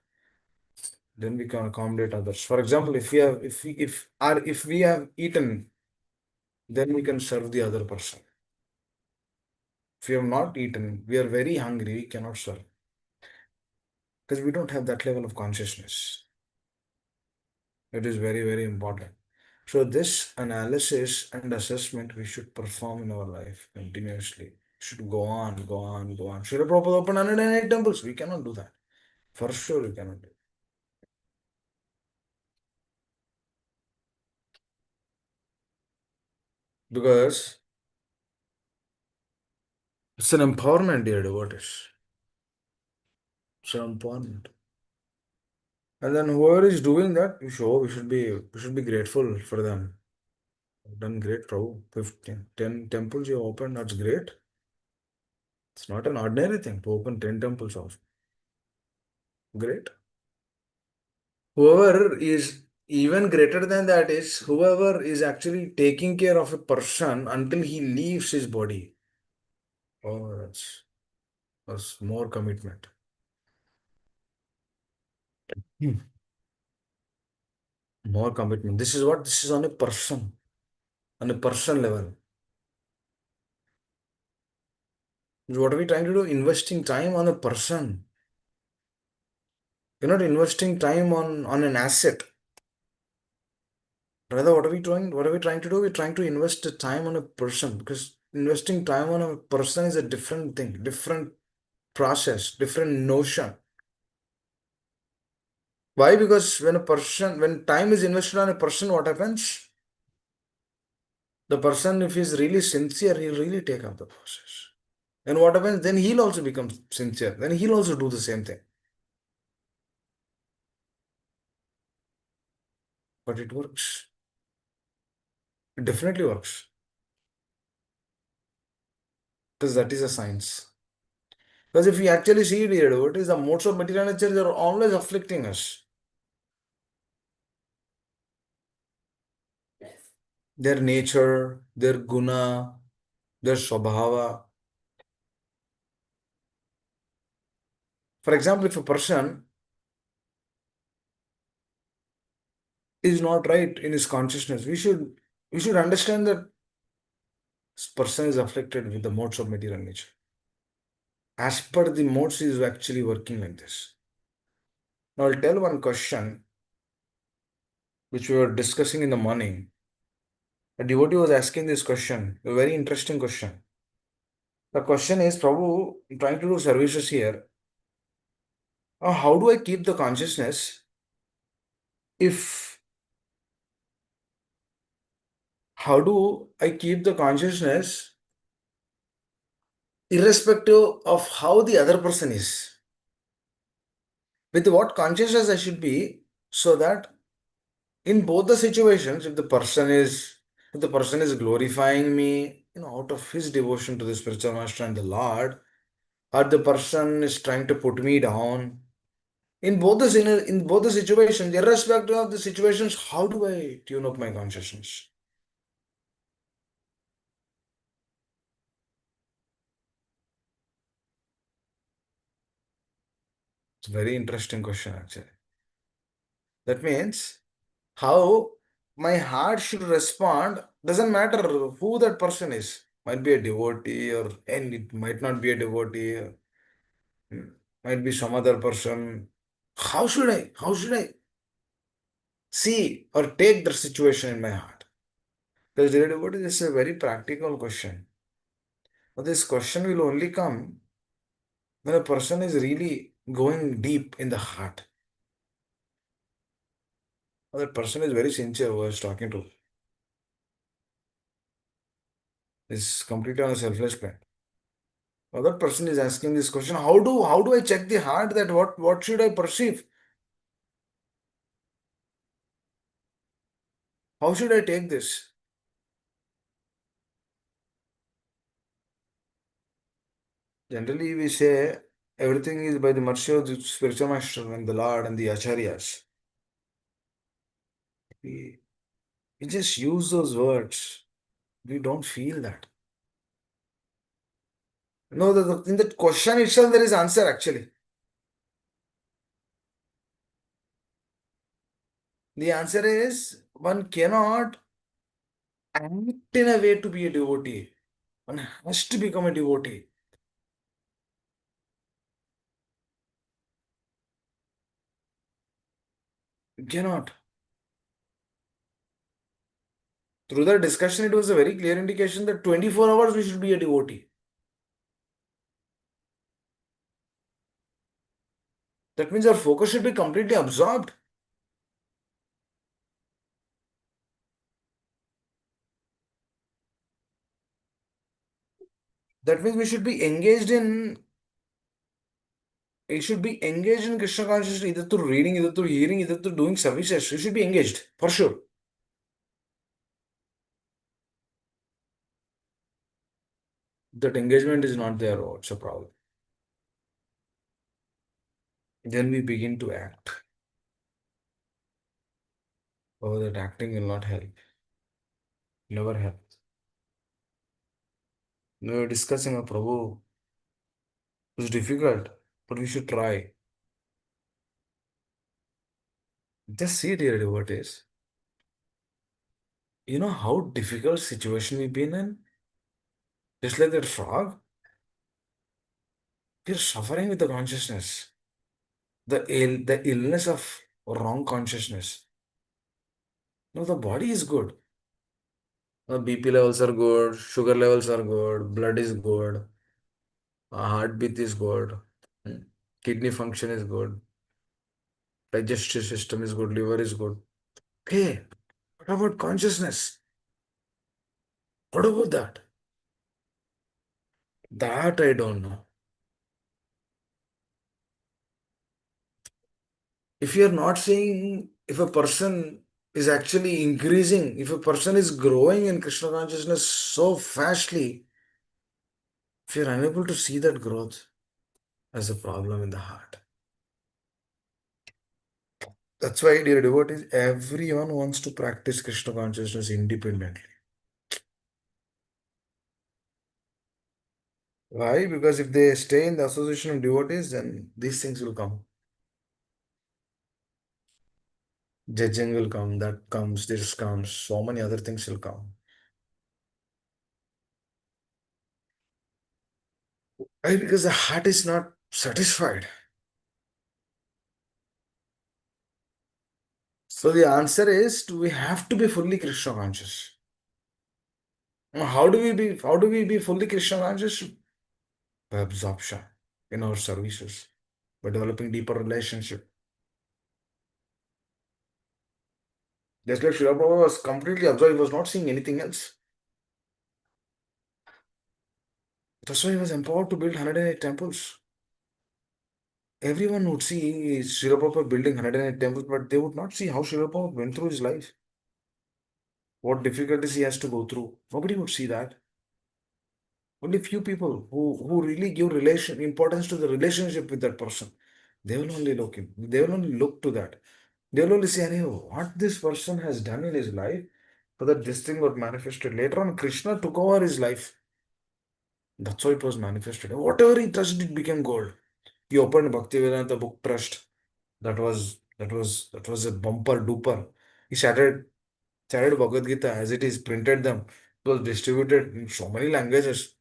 then we can accommodate others. For example, if we have eaten, then we can serve the other person. If we have not eaten, we are very hungry, we cannot serve because we don't have that level of consciousness. It is very, very important. So this analysis and assessment we should perform in our life continuously. Should go on, go on, go on. Should Prabhupada open 108 temples? We cannot do that. For sure, we cannot do. Because it's an empowerment, dear devotees. It's an empowerment. And then whoever is doing that, we should be grateful for them. Done great, Prabhu. 15, 10 temples you opened, that's great. It's not an ordinary thing to open 10 temples also. Great. Whoever is even greater than that is whoever is actually taking care of a person until he leaves his body. Oh, that's more commitment. Hmm. More commitment. This is on a person level. What are we trying to do? Investing time on a person. You're not investing time on an asset. Rather, what are we trying to do? We're trying to invest the time on a person because investing time on a person is a different thing, different process, different notion. Why? Because when time is invested on a person, what happens? The person, if he's really sincere, he'll really take up the process. And what happens? Then he'll also become sincere. Then he'll also do the same thing. But it works. It definitely works. Because that is a science. Because if we actually see it here, what is the modes of material nature, they're always afflicting us. Their nature, their guna, their swabhava. For example, if a person is not right in his consciousness, we should understand that this person is afflicted with the modes of material nature. As per the modes, he is actually working like this. Now, I'll tell one question which we were discussing in the morning. A devotee was asking this question, a very interesting question. The question is, Prabhu, I'm trying to do services here. How do I keep the consciousness if how do I keep the consciousness irrespective of how the other person is? With what consciousness I should be so that in both the situations, if the person is glorifying me, out of his devotion to the spiritual master and the Lord, or the person is trying to put me down, in both the situations, irrespective of the situations, how do I tune up my consciousness? It's a very interesting question, actually. That means how my heart should respond doesn't matter who that person is. Might be a devotee and it might not be a devotee, might be some other person. How should I see or take the situation in my heart? Because dear devotee, this is a very practical question. But this question will only come when a person is really going deep in the heart. That person is very sincere who I was talking to. Is completely on a selfless plan. Other person is asking this question, how do I check the heart that what should I perceive? How should I take this? Generally, we say everything is by the mercy of the spiritual master and the Lord and the acharyas. We just use those words. We don't feel that. No, in that question itself, there is answer actually. The answer is one cannot act in a way to be a devotee. One has to become a devotee. You cannot. Through that discussion, it was a very clear indication that 24 hours we should be a devotee. That means our focus should be completely absorbed. That means we should be engaged in Krishna consciousness either through reading, either through hearing, either through doing services. We should be engaged for sure. That engagement is not there, oh, it's a problem. Then we begin to act. Oh, that acting will not help. Never help. We were discussing a Prabhu. It's difficult, but we should try. Just see, dear devotees. You know how difficult situation we've been in? Just like that frog, we're suffering with the consciousness. The illness of wrong consciousness. No, the body is good. BP levels are good, sugar levels are good, blood is good, heartbeat is good, hmm, kidney function is good, digestive system is good, liver is good. Okay, what about consciousness? What about that? That I don't know. If you are not seeing if a person is actually increasing, if a person is growing in Krishna consciousness so fastly, if you're unable to see that growth as a problem in the heart. That's why, dear devotees, everyone wants to practice Krishna consciousness independently. Why? Because if they stay in the association of devotees, then these things will come. Judging will come, that comes, this comes, so many other things will come. Why? Because the heart is not satisfied. So the answer is we have to be fully Krishna conscious. Now, how do we be fully Krishna conscious? By absorption in our services, by developing deeper relationship. Just like Srila Prabhupada was completely absorbed, he was not seeing anything else. That's why he was empowered to build 108 temples. Everyone would see Srila Prabhupada building 108 temples, but they would not see how Srila Prabhupada went through his life, what difficulties he has to go through. Nobody would see that. Only few people who really give relation importance to the relationship with that person. They will only look him. They will only look to that. They will only say, "Hey, what this person has done in his life, so that this thing got manifested." Later on, Krishna took over his life. That's how it was manifested. Whatever he touched, it became gold. He opened Bhaktivedanta Book Trust. That was a bumper duper. He started Bhagavad Gita as it is, printed them. It was distributed in so many languages.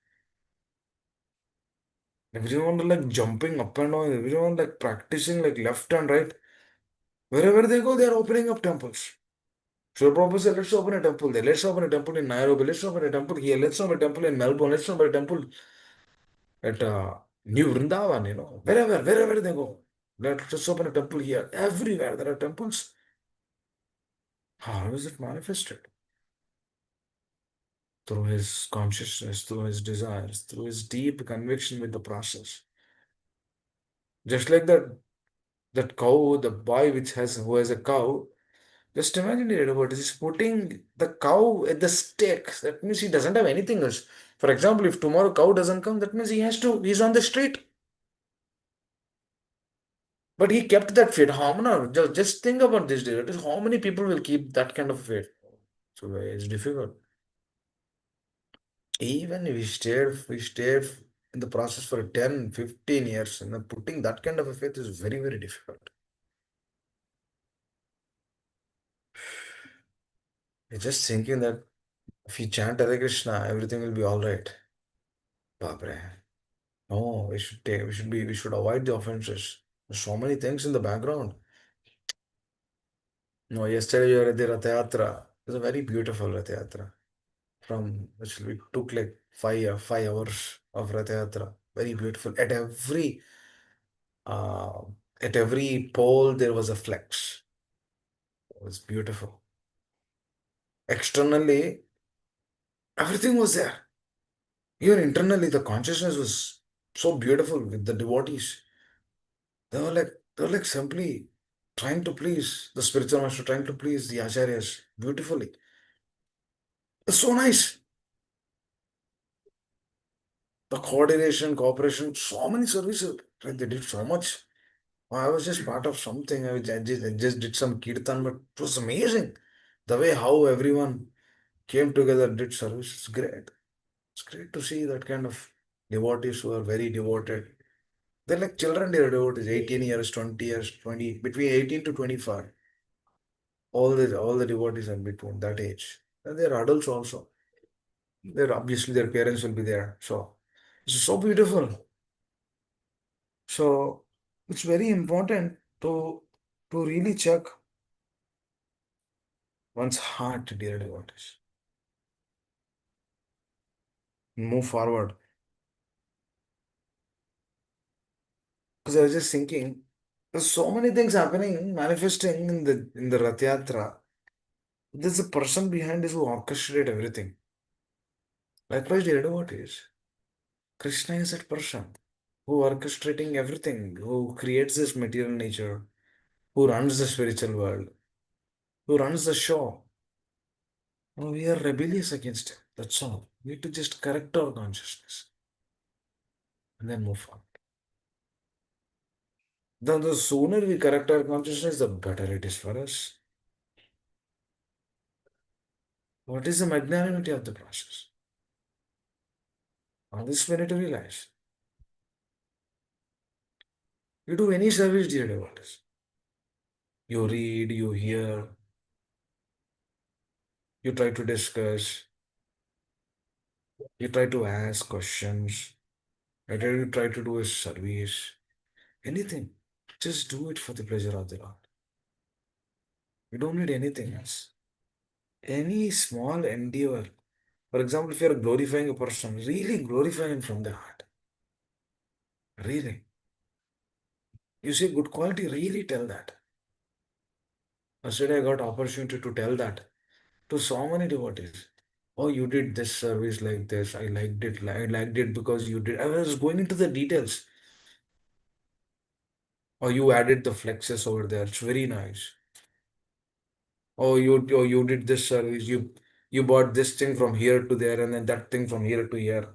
Everyone was like jumping up and down, everyone like practicing like left and right. Wherever they go, they are opening up temples. So Prabhupada said, let's open a temple there. Let's open a temple in Nairobi. Let's open a temple here. Let's open a temple in Melbourne. Let's open a temple at New Vrindavan, wherever they go. Let's just open a temple here. Everywhere there are temples. How is it manifested? Through his consciousness, through his desires, through his deep conviction with the process. Just like that cow, the boy who has a cow. Just imagine it, what is putting the cow at the stake. That means he doesn't have anything else. For example, if tomorrow cow doesn't come, that means he's on the street. But he kept that faith. Just think about this, dude. How many people will keep that kind of faith? So it's difficult. Even if we stayed in the process for 10, 15 years, and putting that kind of a faith is very, very difficult. You're just thinking that if you chant Hare Krishna, everything will be all right. Babre. No, we should avoid the offenses. There's so many things in the background. No, yesterday we were at the Rath Yatra. It's a very beautiful Rath Yatra. From which we took like 5 hours of Rath Yatra. Very beautiful. Uh, at every pole there was a flex. It was beautiful. Externally, everything was there. Even internally, the consciousness was so beautiful with the devotees. They were like simply trying to please the spiritual master, trying to please the acharyas beautifully. It's so nice. The coordination, cooperation, so many services. Like they did so much. I was just part of something. I just did some kirtan, but it was amazing. The way how everyone came together, did service. It's great. It's great to see that kind of devotees who are very devoted. They're like children, they're devotees, 18 years, 20 years, 20, between 18 to 25. All the devotees are between that age. And they're adults also. They're obviously their parents will be there. So it's so beautiful. So it's very important to really check one's heart, dear devotees. Move forward. Because I was just thinking, there's so many things happening, manifesting in the Rath Yatra. There's a person behind this who orchestrated everything. Likewise, dear devotees, Krishna is that person who orchestrating everything, who creates this material nature, who runs the spiritual world, who runs the show. No, we are rebellious against him. That's all. We need to just correct our consciousness and then move on. Then the sooner we correct our consciousness, the better it is for us. What is the magnanimity of the process? All this we need to realize. You do any service, dear devotees. You read, you hear, you try to discuss, you try to ask questions, whatever you try to do is service, anything. Just do it for the pleasure of the Lord. You don't need anything else. Any small endeavor. For example, if you are glorifying a person, really glorify him from the heart. Really. You see good quality, really tell that. Yesterday I got opportunity to tell that to so many devotees. Oh, you did this service like this. I liked it. I liked it because you did. I was going into the details. Or you added the flexes over there. It's very nice. Oh, you did this service. You bought this thing from here to there and then that thing from here to here.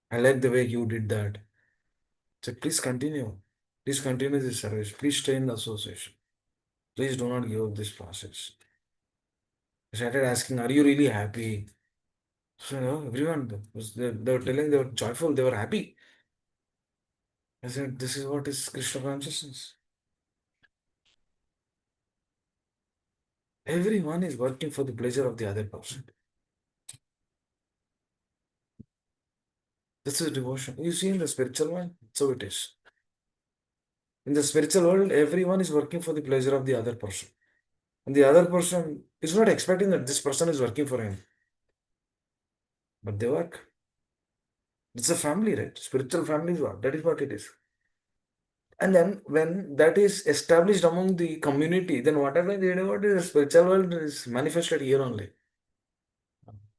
I like the way you did that. So please continue. Please continue this service. Please stay in the association. Please do not give up this process. I started asking, are you really happy? So, everyone they were telling they were joyful, they were happy. I said, this is what is Krishna consciousness. Everyone is working for the pleasure of the other person. This is devotion. You see in the spiritual world, so it is. In the spiritual world, everyone is working for the pleasure of the other person. And the other person is not expecting that this person is working for him. But they work. It's a family, right? Spiritual family is what? That is what it is. And then when that is established among the community, then whatever they do, what is the spiritual world is manifested here only.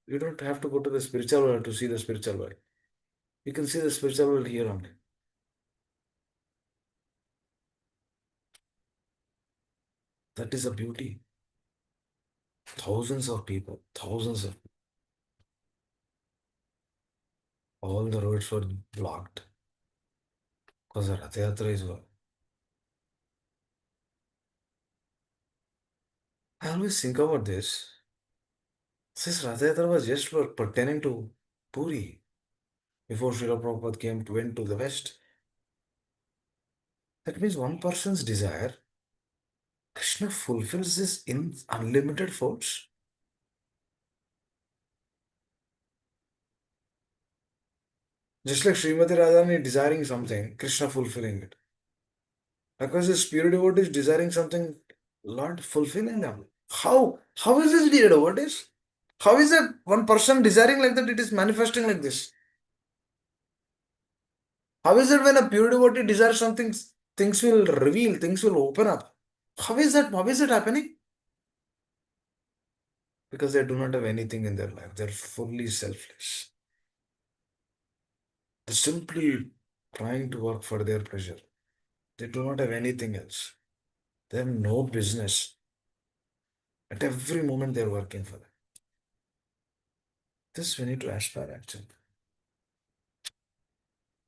You don't have to go to the spiritual world to see the spiritual world. You can see the spiritual world here only. That is the beauty. Thousands of people, thousands of all the roads were blocked because the Rath Yatra is over. I always think about this. This Rath Yatra was just for pertaining to Puri before Srila Prabhupada went to the West. That means one person's desire, Krishna fulfills this in unlimited force. Just like Srimati Radharani desiring something, Krishna fulfilling it. Because the spirit devotee is desiring something, Lord fulfilling them. How is this needed? What is? How is that one person desiring like that? It is manifesting like this. How is it when a pure devotee desires something, things will reveal, things will open up? How is that? How is it happening? Because they do not have anything in their life. They're fully selfless. They're simply trying to work for their pleasure. They do not have anything else. They have no business. At every moment, they're working for them. This we need to aspire actually.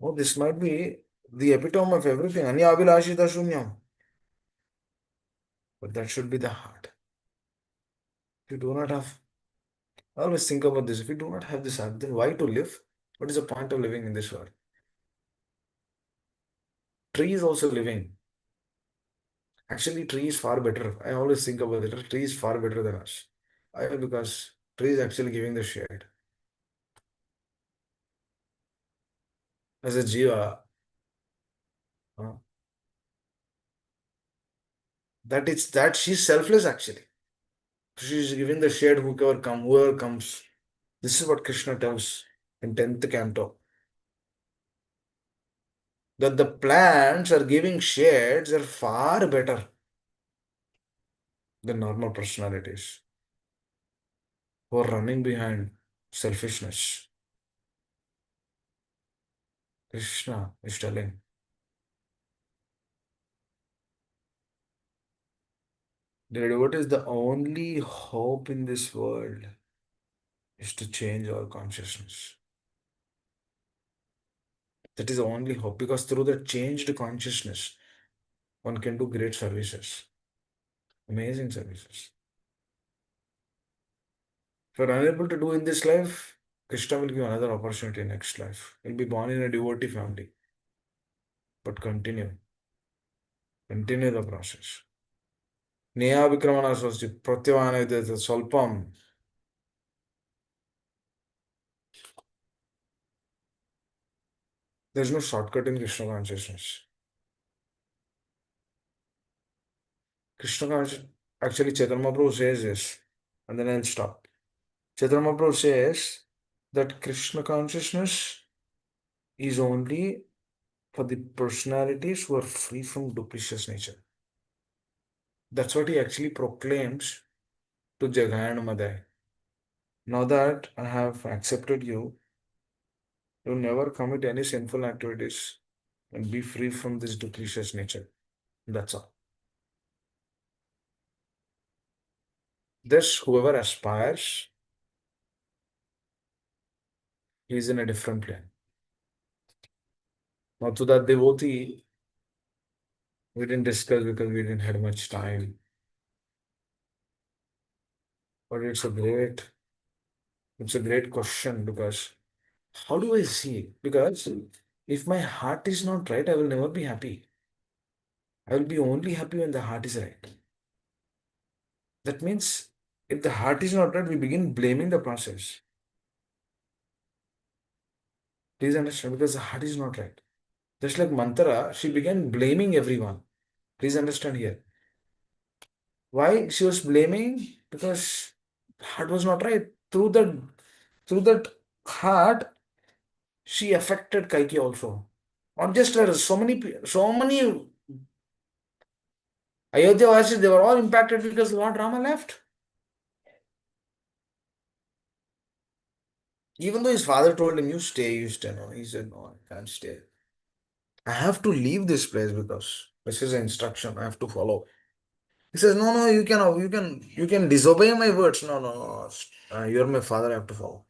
Oh, this might be the epitome of everything. Anya abhilashita shunyam. But that should be the heart. If you do not have, always think about this. If you do not have this heart, then why to live? What is the point of living in this world? Tree is also living. Actually, tree is far better. I always think about it. Tree is far better than us. Why? Because tree is actually giving the shade. As a jiva, uh, that she's selfless actually. She's giving the shade whoever comes. This is what Krishna tells in 10th canto. That the plants are giving shades are far better than normal personalities who are running behind selfishness. Krishna is telling that what is the only hope in this world is to change our consciousness. That is the only hope because through the changed consciousness, one can do great services, amazing services. If you're unable to do in this life, Krishna will give another opportunity next life. You'll be born in a devotee family, but continue the process. Neyavikramana swasti pratyavana salpam. There's no shortcut in Krishna consciousness. Krishna consciousness, actually Chaitanya Mahaprabhu says this, and then I'll stop. Chaitanya Mahaprabhu says that Krishna consciousness is only for the personalities who are free from duplicitous nature. That's what he actually proclaims to Jagai and Madai. Now that I have accepted you, you never commit any sinful activities and be free from this duplicitous nature. That's all. This, whoever aspires, he is in a different plane. Now, to that devotee, we didn't discuss because we didn't have much time. But it's a great question because how do I see it? Because if my heart is not right, I will never be happy. I will be only happy when the heart is right. That means if the heart is not right, we begin blaming the process. Please understand, because the heart is not right. Just like Mantra, she began blaming everyone. Please understand here. Why she was blaming? Because heart was not right. Through that heart, she affected Kaiki also. Not just her, so many Ayodhya Vasis, they were all impacted because Lord Rama left. Even though his father told him, you stay, you stay. No, he said, no, I can't stay. I have to leave this place because this is an instruction I have to follow. He says, no, no, you can disobey my words. No, no, no. You're my father, I have to follow.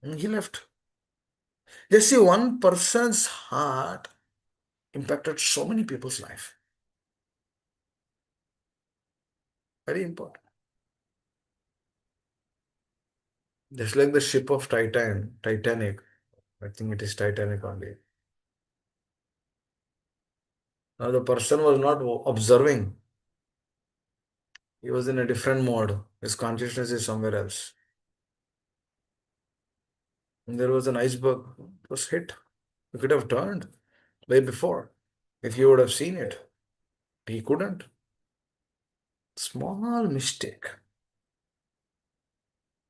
And he left. Just see, one person's heart impacted so many people's life. Very important. Just like the ship of Titanic. I think it is Titanic only. Now the person was not observing. He was in a different mode. His consciousness is somewhere else. And there was an iceberg. It was hit. He could have turned way before if he would have seen it. He couldn't. Small mistake.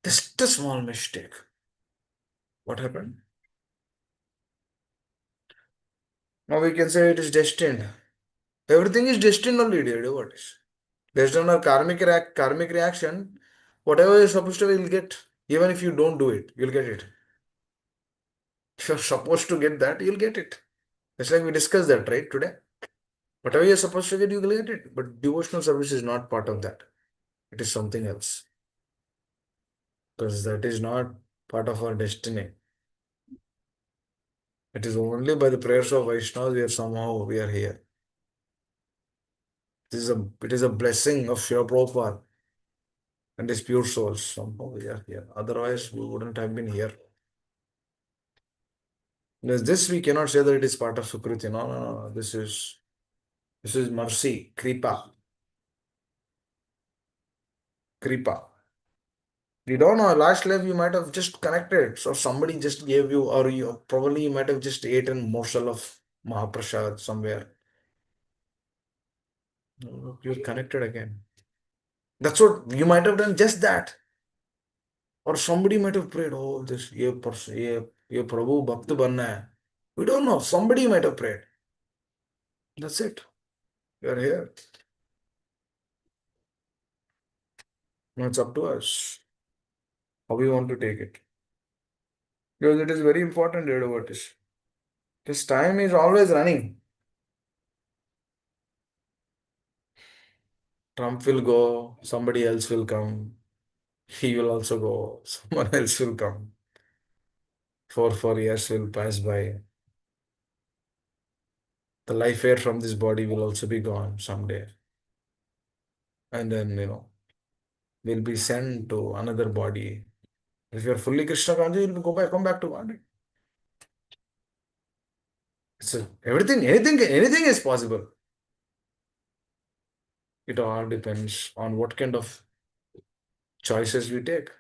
Just a small mistake. What happened? Now we can say it is destined. Everything is destined only, dear devotees. Based on our karmic reaction, whatever you're supposed to, you'll get. Even if you don't do it, you'll get it. If you're supposed to get that, you'll get it. It's like we discussed that, right, today. Whatever you're supposed to get, you'll get it. But devotional service is not part of that. It is something else. Because that is not part of our destiny. It is only by the prayers of Vaishnavas we are somehow we are here. It is a blessing of Srila Prabhupada and his pure souls. Somehow we are here. Otherwise, we wouldn't have been here. This we cannot say that it is part of Sukriti. No, no, no. This is mercy, kripa, kripa. You don't know. Last life you might have just connected, so somebody just gave you, or you probably you might have just eaten morsel of Mahaprasad somewhere. You're connected again. That's what you might have done. Just that, or somebody might have prayed. Oh, this ye person, ye Prabhu Bhakt banna hai. We don't know. Somebody might have prayed. That's it. You're here. Now it's up to us how we want to take it. Because it is very important, dear devotees. This time is always running. Trump will go, somebody else will come. He will also go, someone else will come. 4 years will pass by. The life air from this body will also be gone someday. And then, we'll be sent to another body. If you're fully Krishna conscious, you'll come back to body. So anything is possible. It all depends on what kind of choices we take.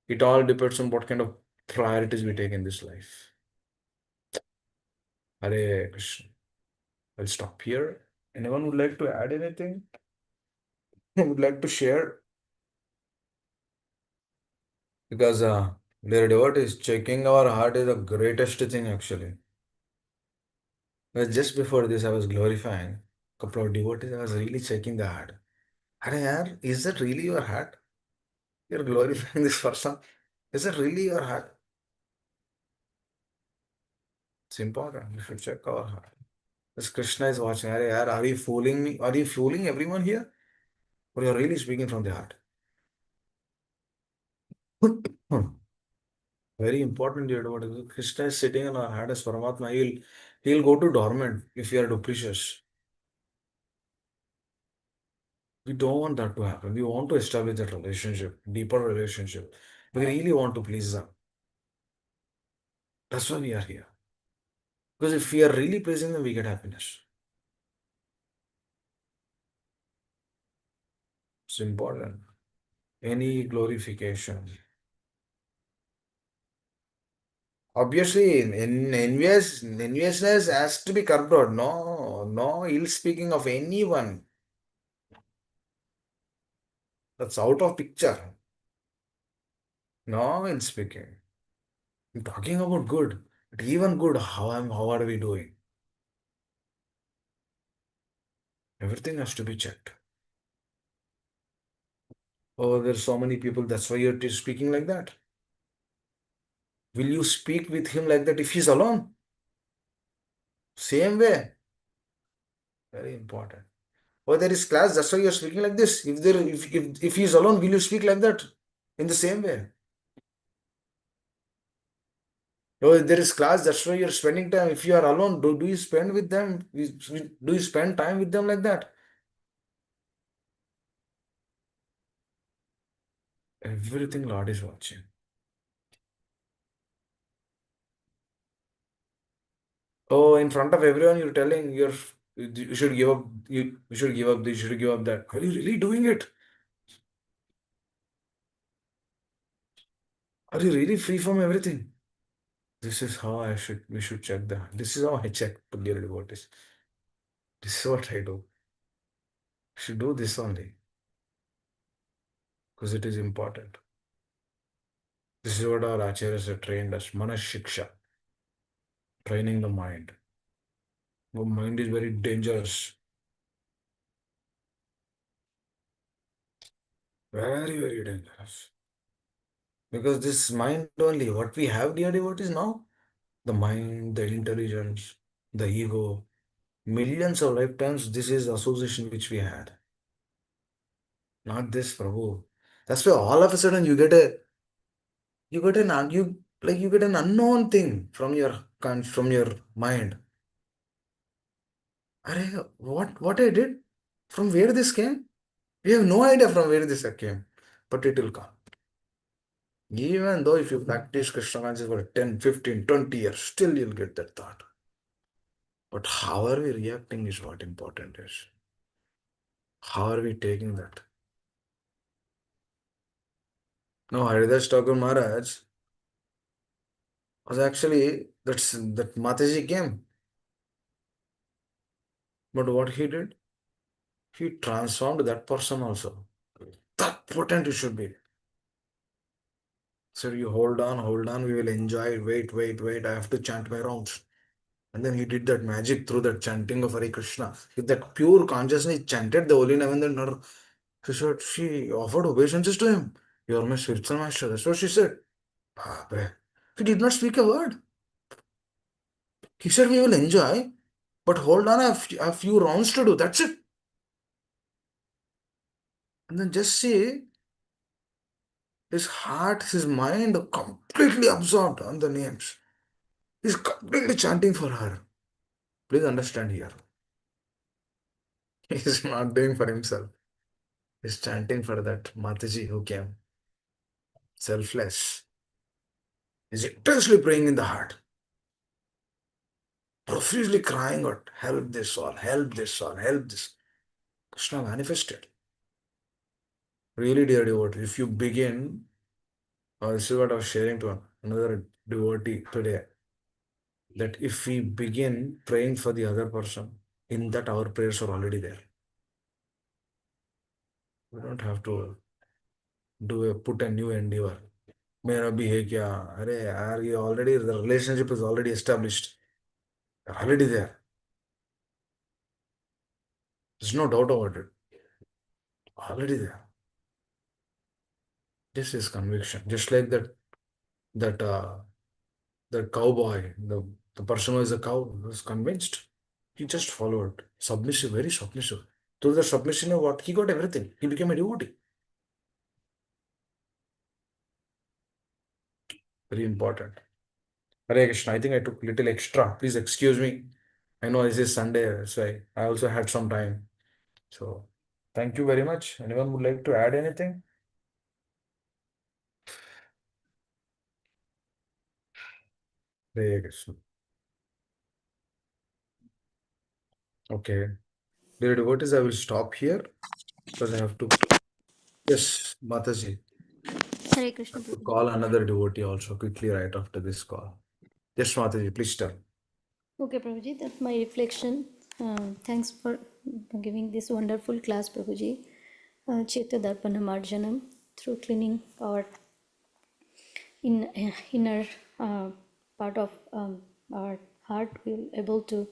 It all depends on what kind of priorities we take in this life. Hare Krishna. I'll stop here. Anyone would like to add anything? Would like to share? Because their devotees checking our heart is the greatest thing actually. Just before this, I was glorifying a couple of devotees. I was really checking the heart. Are yaar, is that really your heart? You're glorifying this person. Is that really your heart? It's important. You should check our heart. This Krishna is watching. Are yaar, are you fooling me? Are you fooling everyone here? Or you're really speaking from the heart? Hmm. Very important, dear devotee. Krishna is sitting in our heart as Paramatma. He'll go to dormant if we are duplicious. We don't want that to happen. We want to establish that relationship, deeper relationship. We really want to please them. That's why we are here. Because if we are really pleasing them, we get happiness. It's important. Any glorification. Obviously, in enviousness has to be curbed out. No, no ill speaking of anyone. That's out of picture. No ill speaking. I'm talking about good. But even good, how are we doing? Everything has to be checked. Oh, there's so many people. That's why you're speaking like that. Will you speak with him like that if he's alone? Same way. Very important. Oh, there is class. That's why you're speaking like this. If he's alone, will you speak like that? In the same way. Oh, there is class. That's why you're spending time. If you are alone, do you spend with them? Do you spend time with them like that? Everything Lord is watching. Oh, in front of everyone, you're telling you should give up. You should give up this. You should give up that. Are you really doing it? Are you really free from everything? This is how we should check that. This is how I check dear devotees. This is what I do. I should do this only. because it is important. This is what our acharyas have trained us. Manas Shiksha, training the mind. The mind is very dangerous. Very, very dangerous. Because this mind only, what we have, dear devotees, now, the mind, the intelligence, the ego, millions of lifetimes, this is association which we had. Not this, Prabhu. That's why all of a sudden you get you get an unknown thing from your mind. What I did? From where this came? We have no idea from where this came, but it will come. Even though if you practice Krishna consciousness for 10, 15, 20 years, still you'll get that thought. But how are we reacting is what important is. How are we taking that? No, Haridas Thakur Maharaj was actually that Mataji came. But what he did? He transformed that person also. That potent you should be. So you hold on, we will enjoy it. Wait, wait, wait. I have to chant my rounds. And then he did that magic through that chanting of Hare Krishna. With that pure consciousness, he chanted the holy name and then she offered obeisances to him. You are my spiritual master. That's what she said. Bape. He did not speak a word. He said, we will enjoy, but hold on, I have few rounds to do. That's it. And then just see his heart, his mind completely absorbed on the names. He's completely chanting for her. Please understand here. He's not doing for himself. He's chanting for that Mataji who came. Selfless. He's intensely praying in the heart. Profusely crying out, help this soul, help this soul, help this. Krishna manifested. Really, dear devotee, if you begin, this is what I was sharing to another devotee today, that if we begin praying for the other person, in that our prayers are already there. We don't have to put a new endeavor. मेरा भी है क्या अरे यार ये already the relationship is already established, already there. There's no doubt about it. Already there. This is conviction. Just like that that cowboy, the person who is a cow was convinced. He just followed. Submissive, very submissive. Through the submission of what he got everything. He became a devotee. Very important. Hare Krishna. I think I took little extra. Please excuse me. I know this is Sunday, so I also had some time. So thank you very much. Anyone would like to add anything? Hare Krishna. Okay. Dear devotees, I will stop here because I have to. Yes, Mataji. Hare Krishna I have to Prabhuji. call another devotee also quickly right after this call. Yes, Mataji, please tell. Okay, Prabhuji, that's my reflection. Thanks for giving this wonderful class, Prabhuji. Chitta Darpana Marjanam, through cleaning our inner part of our heart, we'll able to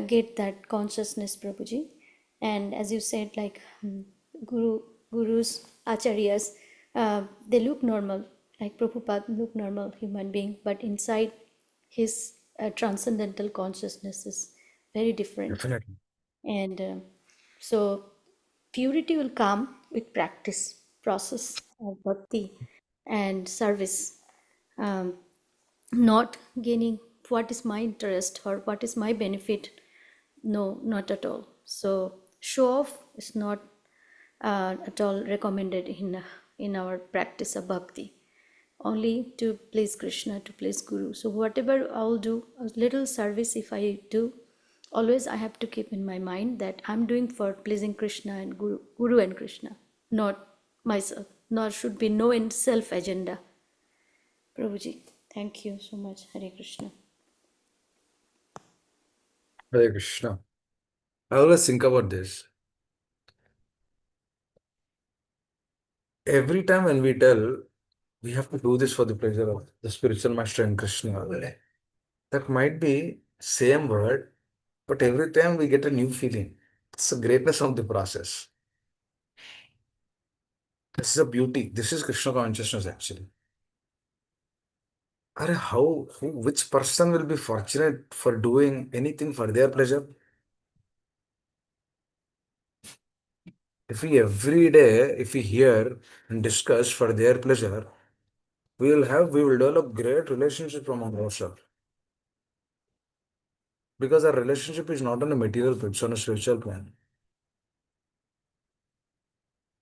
get that consciousness, Prabhuji. And as you said, like gurus, acharyas, they look normal, like Prabhupada look normal human being, but inside his transcendental consciousness is very different. Definitely. And so purity will come with practice, process of bhakti and service. Um, not gaining what is my interest or what is my benefit. No, not at all. So show off is not at all recommended in our practice of bhakti. Only to please Krishna, to please Guru. So whatever I'll do, a little service if I do, always I have to keep in my mind that I'm doing for pleasing Krishna and Guru and Krishna, not myself. Nor should be no in self agenda. Prabhuji, thank you so much. Hare Krishna. Hare Krishna. I always think about this. every time when we tell we have to do this for the pleasure of the spiritual master and Krishna, that might be same word, but every time we get a new feeling. It's the greatness of the process. This is a beauty. This is Krishna consciousness actually. Which person will be fortunate for doing anything for their pleasure? If we every day, if we hear and discuss for their pleasure, we will develop great relationship among ourselves. Because our relationship is not on a material plane, it's on a spiritual plane.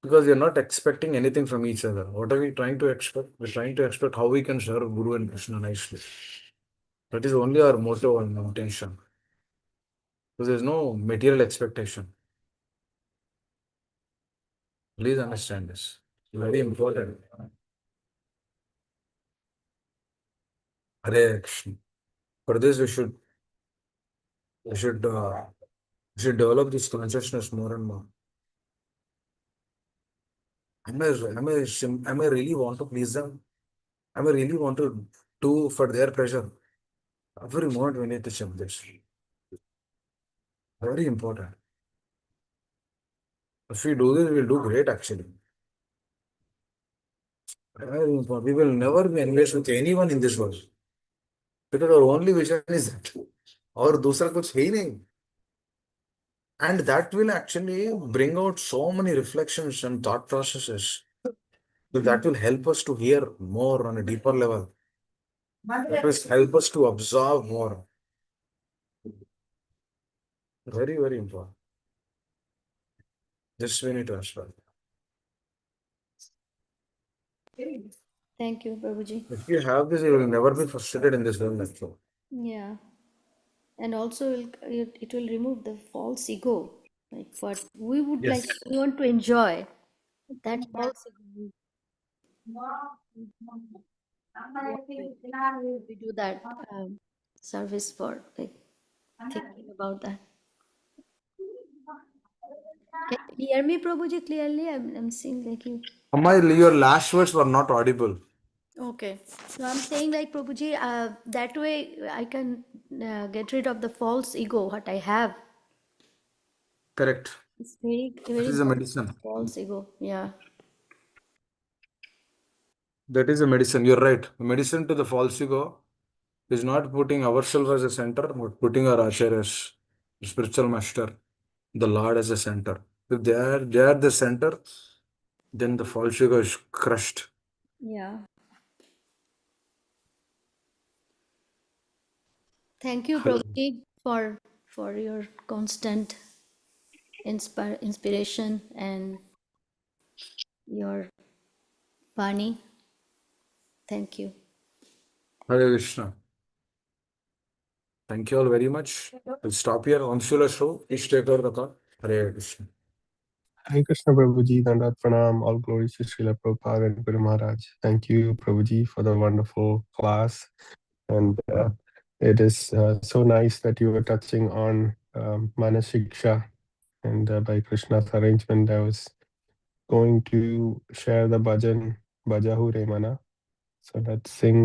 Because we are not expecting anything from each other. What are we trying to expect? We're trying to expect how we can serve Guru and Krishna nicely. That is only our motto and intention. So there's no material expectation. Please understand this. Very important. Hare Krishna. For this, we should, we should develop this consciousness more and more. Am I really want to please them? Am I really want to do for their pleasure? Every moment we need to check this. Very important. If we do this, we'll do great actually. Very important. We will never be envious with anyone in this world. Because our only vision is that. और दूसरा कुछ है ही नहीं. And that will actually bring out so many reflections and thought processes. That will help us to hear more on a deeper level. That will help us to absorb more. Very, very important. Just we need to absorb. Thank you, Prabhuji. If you have this, you will never be frustrated in this world. Actually. Yeah. And also it will remove the false ego. Like what we would like, Yes. we want to enjoy. That false ego, we do that service for, like thinking about that. Can you hear me, Prabhuji, clearly? I'm seeing like you. Amma, your last words were not audible. Okay. So I'm saying like Prabhuji, that way I can get rid of the false ego, what I have. Correct. It's very, That very is a important. medicine. False ego. Yeah. That is a medicine. You're right. The medicine to the false ego is not putting ourselves as a center, but putting our acharyas, the spiritual master, the Lord as a center. If they are the center, then the false ego is crushed. Yeah. Thank you, Prabhuji, for your constant inspiration and your Bani. Thank you. Hare Krishna. Thank you all very much. We'll stop here. Onshula show. Please take over the call. Hare Krishna. Hare Krishna Prabhuji, Dandat Pranam, all glories to Srila Prabhupada and Guru Maharaj. Thank you, Prabhuji, for the wonderful class. And it is so nice that you were touching on Manasiksha. And by Krishna's arrangement, I was going to share the bhajan, Bhajahu Remana. So let's sing